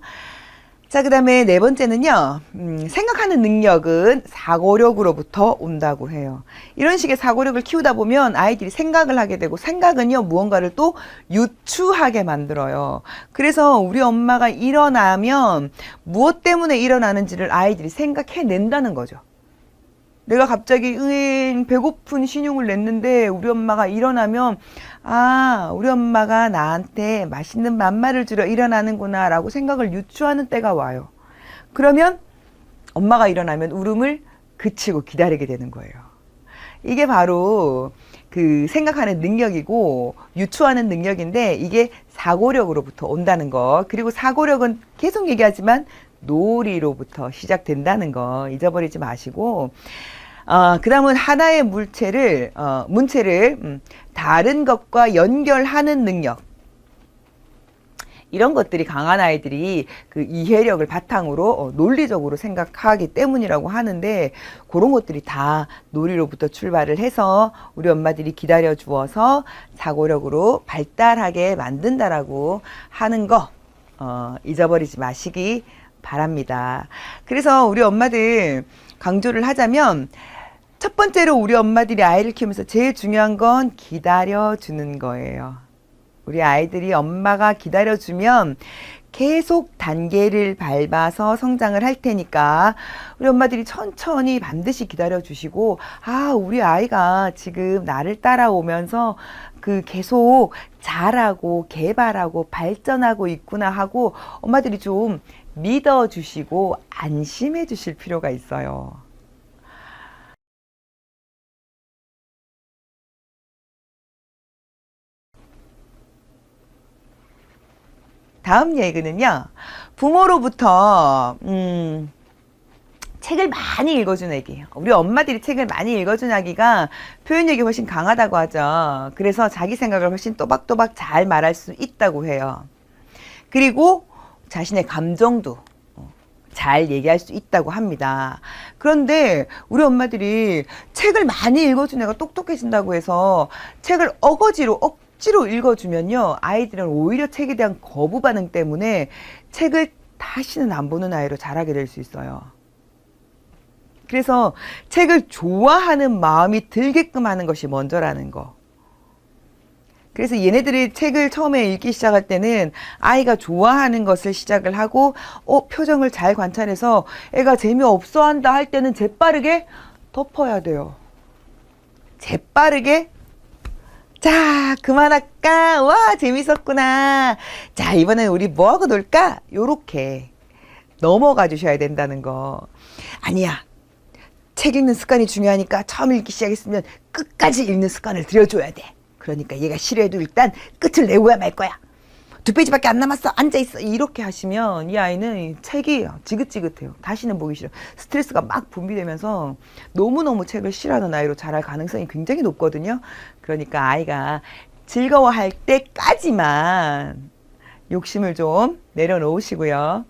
자, 그 다음에 네 번째는요, 생각하는 능력은 사고력으로부터 온다고 해요. 이런 식의 사고력을 키우다 보면 아이들이 생각을 하게 되고, 생각은요, 무언가를 또 유추하게 만들어요. 그래서 우리 엄마가 일어나면 무엇 때문에 일어나는지를 아이들이 생각해낸다는 거죠. 내가 갑자기 배고픈 신용을 냈는데 우리 엄마가 일어나면, 아, 우리 엄마가 나한테 맛있는 맘마를 주러 일어나는구나 라고 생각을 유추하는 때가 와요. 그러면 엄마가 일어나면 울음을 그치고 기다리게 되는 거예요. 이게 바로 그 생각하는 능력이고 유추하는 능력인데, 이게 사고력으로부터 온다는 거. 그리고 사고력은 계속 얘기하지만 놀이로부터 시작된다는 거 잊어버리지 마시고, 그 다음은 하나의 문체를 다른 것과 연결하는 능력. 이런 것들이 강한 아이들이 그 이해력을 바탕으로 논리적으로 생각하기 때문이라고 하는데, 그런 것들이 다 놀이로부터 출발을 해서 우리 엄마들이 기다려 주어서 사고력으로 발달하게 만든다라고 하는 거 잊어버리지 마시기 바랍니다. 그래서 우리 엄마들 강조를 하자면, 첫 번째로 우리 엄마들이 아이를 키우면서 제일 중요한 건 기다려 주는 거예요. 우리 아이들이 엄마가 기다려주면 계속 단계를 밟아서 성장을 할 테니까 우리 엄마들이 천천히 반드시 기다려주시고, 아, 우리 아이가 지금 나를 따라오면서 그 계속 자라고 개발하고 발전하고 있구나 하고 엄마들이 좀 믿어주시고 안심해 주실 필요가 있어요. 다음 얘기는요, 부모로부터 책을 많이 읽어준 아기예요. 우리 엄마들이 책을 많이 읽어준 아기가 표현력이 훨씬 강하다고 하죠. 그래서 자기 생각을 훨씬 또박또박 잘 말할 수 있다고 해요. 그리고 자신의 감정도 잘 얘기할 수 있다고 합니다. 그런데 우리 엄마들이 책을 많이 읽어준 애가 똑똑해진다고 해서 책을 억지로 읽어주면요, 아이들은 오히려 책에 대한 거부 반응 때문에 책을 다시는 안 보는 아이로 자라게 될 수 있어요. 그래서 책을 좋아하는 마음이 들게끔 하는 것이 먼저라는 거. 그래서 얘네들이 책을 처음에 읽기 시작할 때는 아이가 좋아하는 것을 시작을 하고 표정을 잘 관찰해서 애가 재미없어 한다 할 때는 재빠르게 덮어야 돼요. 재빠르게, 자, 그만할까? 와, 재밌었구나. 자, 이번엔 우리 뭐하고 놀까? 요렇게 넘어가 주셔야 된다는 거. 아니야, 책 읽는 습관이 중요하니까 처음 읽기 시작했으면 끝까지 읽는 습관을 들여줘야 돼. 그러니까 얘가 싫어해도 일단 끝을 내고야 말 거야. 2페이지밖에 안 남았어. 앉아있어. 이렇게 하시면 이 아이는 책이 지긋지긋해요. 다시는 보기 싫어. 스트레스가 막 분비되면서 너무너무 책을 싫어하는 아이로 자랄 가능성이 굉장히 높거든요. 그러니까 아이가 즐거워할 때까지만 욕심을 좀 내려놓으시고요.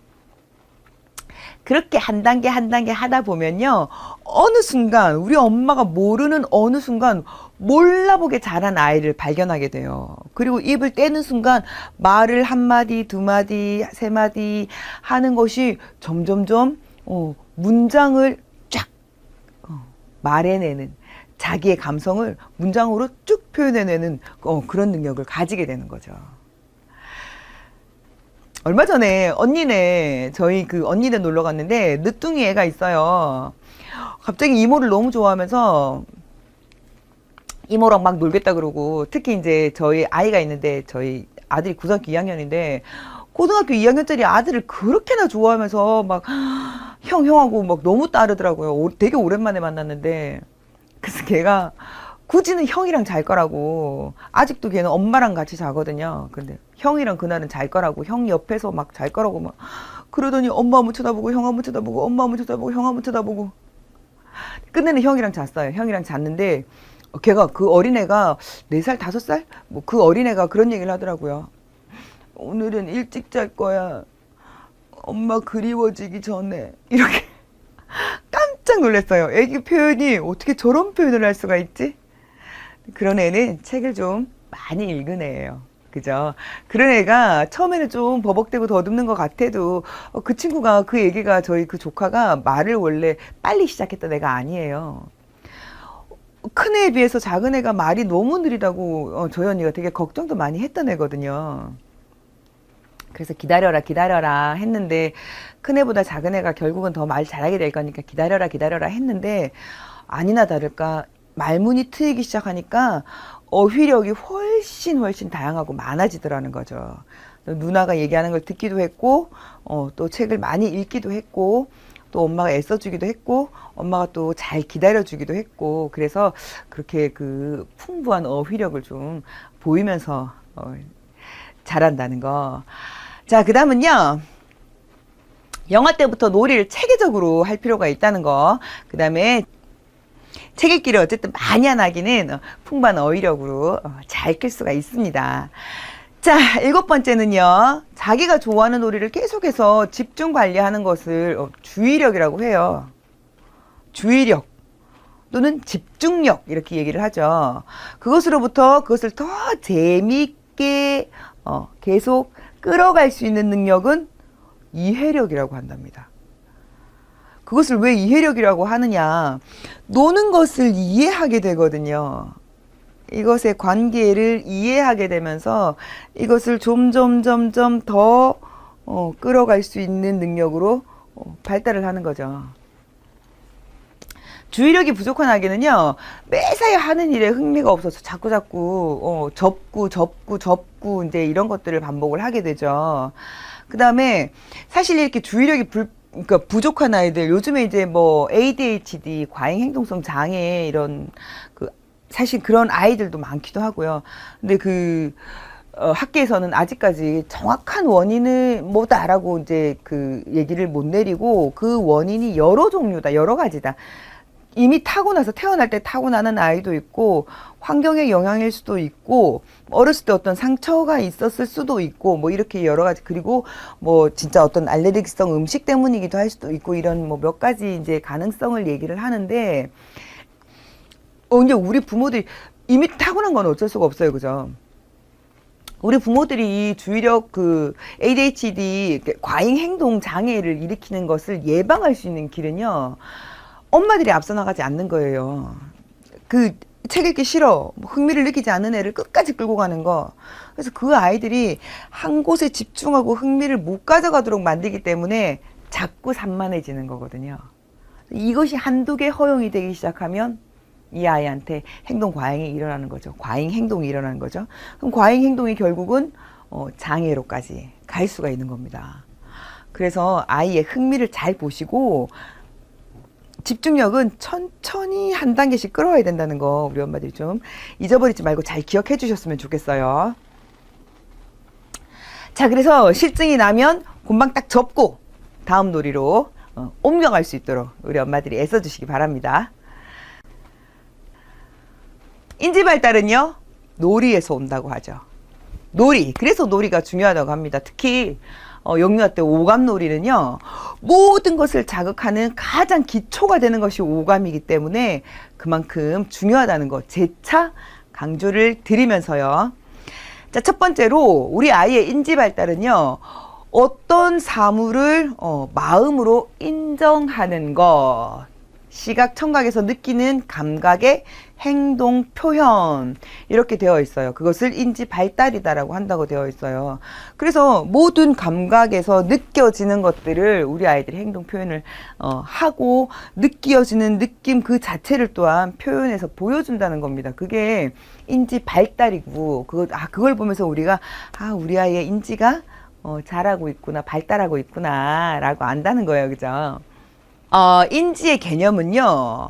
그렇게 한 단계 한 단계 하다 보면요, 어느 순간 우리 엄마가 모르는 어느 순간 몰라보게 자란 아이를 발견하게 돼요. 그리고 입을 떼는 순간 말을 한 마디, 두 마디, 세 마디 하는 것이 점점점 문장을 쫙 말해내는, 자기의 감성을 문장으로 쭉 표현해내는 그런 능력을 가지게 되는 거죠. 얼마 전에 저희 그 언니네 놀러 갔는데 늦둥이 애가 있어요. 갑자기 이모를 너무 좋아하면서 이모랑 막 놀겠다 그러고, 특히 이제 저희 아이가 있는데 저희 아들이 고등학교 2학년인데 고등학교 2학년짜리 아들을 그렇게나 좋아하면서 막 형하고 막 너무 따르더라고요. 되게 오랜만에 만났는데, 그래서 걔가 굳이는 형이랑 잘 거라고, 아직도 걔는 엄마랑 같이 자거든요. 근데 형이랑 그날은 잘 거라고, 형 옆에서 막 잘 거라고 막 그러더니 엄마 한번 쳐다보고 형 한번 쳐다보고 엄마 한번 쳐다보고 형 한번 쳐다보고 끝내는 형이랑 잤어요. 형이랑 잤는데 걔가, 그 어린애가 4살 5살? 뭐 그 어린애가 그런 얘기를 하더라고요. 오늘은 일찍 잘 거야. 엄마 그리워지기 전에. 이렇게 깜짝 놀랐어요. 애기 표현이 어떻게 저런 표현을 할 수가 있지? 그런 애는 책을 좀 많이 읽은 애예요. 그죠? 그런 애가 처음에는 좀 버벅대고 더듬는 것 같아도 그 친구가, 그 얘기가, 저희 그 조카가 말을 원래 빨리 시작했던 애가 아니에요. 큰 애에 비해서 작은 애가 말이 너무 느리다고 저희 언니가 되게 걱정도 많이 했던 애거든요. 그래서 기다려라 했는데, 큰 애보다 작은 애가 결국은 더 말 잘하게 될 거니까 기다려라 했는데, 아니나 다를까 말문이 트이기 시작하니까 어휘력이 훨씬 다양하고 많아지더라는 거죠. 누나가 얘기하는 걸 듣기도 했고, 또 책을 많이 읽기도 했고, 또 엄마가 애써주기도 했고, 엄마가 또 잘 기다려주기도 했고, 그래서 그렇게 그 풍부한 어휘력을 좀 보이면서 잘한다는 거. 자, 그 다음은요, 영아 때부터 놀이를 체계적으로 할 필요가 있다는 거. 그 다음에 책 읽기를 어쨌든 많이 한 아기는 풍부한 어휘력으로 잘 클 수가 있습니다. 자, 7번째는요. 자기가 좋아하는 놀이를 계속해서 집중 관리하는 것을 주의력이라고 해요. 주의력 또는 집중력 이렇게 얘기를 하죠. 그것을 더 재미있게 계속 끌어갈 수 있는 능력은 이해력이라고 한답니다. 그것을 왜 이해력이라고 하느냐? 노는 것을 이해하게 되거든요. 이것의 관계를 이해하게 되면서 이것을 점점 더 끌어갈 수 있는 능력으로 발달을 하는 거죠. 주의력이 부족한 아기는요, 매사에 하는 일에 흥미가 없어서 자꾸 접고 이제 이런 것들을 반복을 하게 되죠. 그 다음에 사실 이렇게 주의력이 그러니까 부족한 아이들, 요즘에 이제 뭐 ADHD, 과잉행동성 장애 이런 사실 그런 아이들도 많기도 하고요. 근데 학계에서는 아직까지 정확한 원인을 뭐다라고 이제 얘기를 못 내리고 그 원인이 여러 종류다, 여러 가지다. 이미 타고나서 태어날 때 타고나는 아이도 있고 환경의 영향일 수도 있고 어렸을 때 어떤 상처가 있었을 수도 있고 뭐 이렇게 여러 가지, 그리고 뭐 진짜 어떤 알레르기성 음식 때문이기도 할 수도 있고 이런 뭐 몇 가지 이제 가능성을 얘기를 하는데 이제 우리 부모들이 이미 타고난 건 어쩔 수가 없어요. 그죠? 우리 부모들이 이 주의력 ADHD 과잉 행동 장애를 일으키는 것을 예방할 수 있는 길은요. 엄마들이 앞서 나가지 않는 거예요. 책 읽기 싫어, 흥미를 느끼지 않는 애를 끝까지 끌고 가는 거. 그래서 그 아이들이 한 곳에 집중하고 흥미를 못 가져가도록 만들기 때문에 자꾸 산만해지는 거거든요. 이것이 한두 개 허용이 되기 시작하면 이 아이한테 행동 과잉이 일어나는 거죠. 과잉 행동이 일어나는 거죠. 그럼 과잉 행동이 결국은 장애로까지 갈 수가 있는 겁니다. 그래서 아이의 흥미를 잘 보시고 집중력은 천천히 한 단계씩 끌어와야 된다는 거 우리 엄마들이 좀 잊어버리지 말고 잘 기억해 주셨으면 좋겠어요. 자, 그래서 실증이 나면 금방 딱 접고 다음 놀이로 옮겨갈 수 있도록 우리 엄마들이 애써주시기 바랍니다. 인지 발달은요, 놀이에서 온다고 하죠. 놀이. 그래서 놀이가 중요하다고 합니다. 특히 영유아 때 오감놀이는요, 모든 것을 자극하는 가장 기초가 되는 것이 오감이기 때문에 그만큼 중요하다는 거 재차 강조를 드리면서요. 자, 첫 번째로 우리 아이의 인지 발달은요, 어떤 사물을 마음으로 인정하는 것, 시각, 청각에서 느끼는 감각의 행동 표현, 이렇게 되어 있어요. 그것을 인지 발달이다라고 한다고 되어 있어요. 그래서 모든 감각에서 느껴지는 것들을 우리 아이들이 행동 표현을 하고 느껴지는 느낌 그 자체를 또한 표현해서 보여준다는 겁니다. 그게 인지 발달이고 그걸 보면서 우리가 우리 아이의 인지가 잘하고 있구나, 발달하고 있구나 라고 안다는 거예요. 그죠? 인지의 개념은요,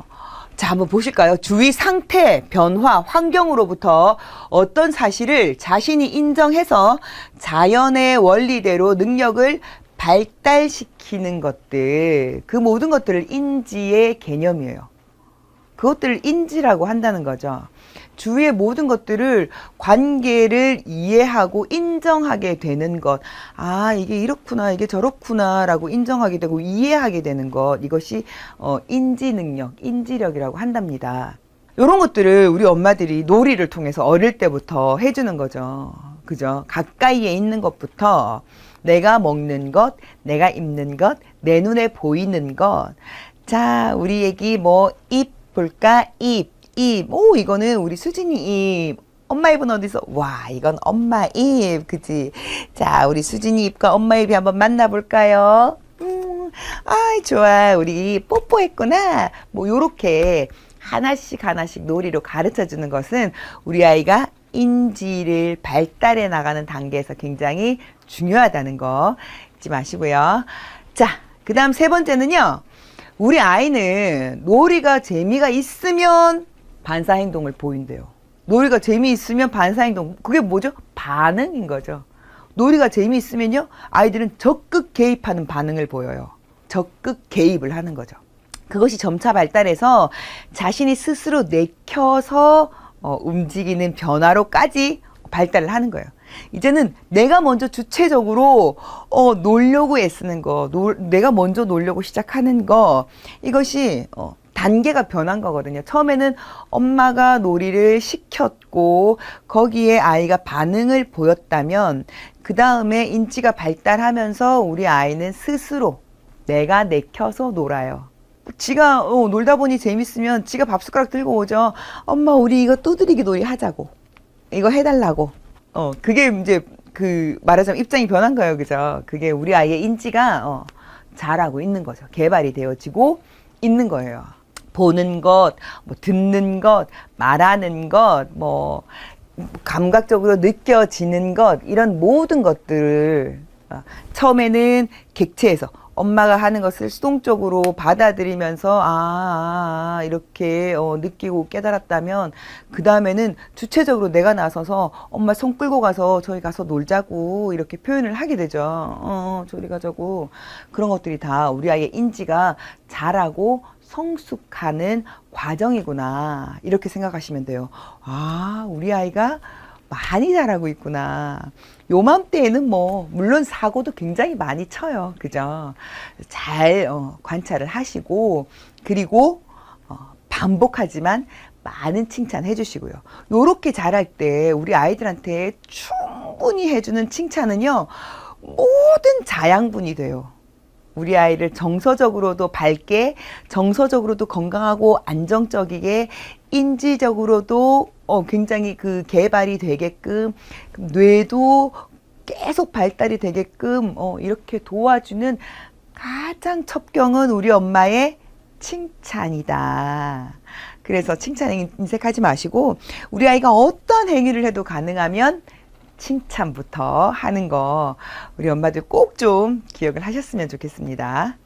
자, 한번 보실까요? 주위 상태, 변화, 환경으로부터 어떤 사실을 자신이 인정해서 자연의 원리대로 능력을 발달시키는 것들, 그 모든 것들을 인지의 개념이에요. 그것들을 인지라고 한다는 거죠. 주위의 모든 것들을 관계를 이해하고 인정하게 되는 것. 이게 이렇구나, 이게 저렇구나 라고 인정하게 되고 이해하게 되는 것. 이것이 인지 능력, 인지력이라고 한답니다. 이런 것들을 우리 엄마들이 놀이를 통해서 어릴 때부터 해주는 거죠. 그죠? 가까이에 있는 것부터 내가 먹는 것, 내가 입는 것, 내 눈에 보이는 것. 자, 우리 애기 입 볼까? 입. 이거는 우리 수진이 입. 엄마 입은 어디서? 와, 이건 엄마 입. 그치? 자, 우리 수진이 입과 엄마 입이 한번 만나볼까요? 좋아. 우리 뽀뽀했구나. 요렇게 하나씩 놀이로 가르쳐 주는 것은 우리 아이가 인지를 발달해 나가는 단계에서 굉장히 중요하다는 거 잊지 마시고요. 자, 그 다음 세 번째는요. 우리 아이는 놀이가 재미가 있으면 반사행동을 보인대요. 놀이가 재미있으면 반사행동, 그게 뭐죠? 반응인 거죠. 놀이가 재미있으면요, 아이들은 적극 개입하는 반응을 보여요. 적극 개입을 하는 거죠. 그것이 점차 발달해서 자신이 스스로 내켜서 움직이는 변화로까지 발달을 하는 거예요. 이제는 내가 먼저 주체적으로 놀려고 애쓰는 거, 내가 먼저 놀려고 시작하는 거, 이것이 단계가 변한 거거든요. 처음에는 엄마가 놀이를 시켰고 거기에 아이가 반응을 보였다면 그 다음에 인지가 발달하면서 우리 아이는 스스로 내가 내켜서 놀아요. 지가 놀다 보니 재밌으면 지가 밥숟가락 들고 오죠. 엄마 우리 이거 두드리기 놀이 하자고. 이거 해달라고. 그게 이제 말하자면 입장이 변한 거예요. 그죠? 그게 우리 아이의 인지가 자라고 있는 거죠. 개발이 되어지고 있는 거예요. 보는 것, 뭐 듣는 것, 말하는 것, 뭐 감각적으로 느껴지는 것, 이런 모든 것들을 처음에는 객체에서 엄마가 하는 것을 수동적으로 받아들이면서 이렇게 느끼고 깨달았다면 그 다음에는 주체적으로 내가 나서서 엄마 손 끌고 가서 저희 가서 놀자고 이렇게 표현을 하게 되죠. 저리 가자고. 그런 것들이 다 우리 아이의 인지가 자라고 성숙하는 과정이구나 이렇게 생각하시면 돼요. 우리 아이가 많이 자라고 있구나. 요맘때에는 뭐 물론 사고도 굉장히 많이 쳐요. 그죠? 잘 관찰을 하시고 그리고 반복하지만 많은 칭찬 해주시고요. 요렇게 자랄 때 우리 아이들한테 충분히 해주는 칭찬은요 모든 자양분이 돼요. 우리 아이를 정서적으로도 밝게, 정서적으로도 건강하고 안정적이게, 인지적으로도 굉장히 그 개발이 되게끔, 뇌도 계속 발달이 되게끔 이렇게 도와주는 가장 첩경은 우리 엄마의 칭찬이다. 그래서 칭찬에 인색하지 마시고 우리 아이가 어떤 행위를 해도 가능하면 칭찬부터 하는 거 우리 엄마들 꼭 좀 기억을 하셨으면 좋겠습니다.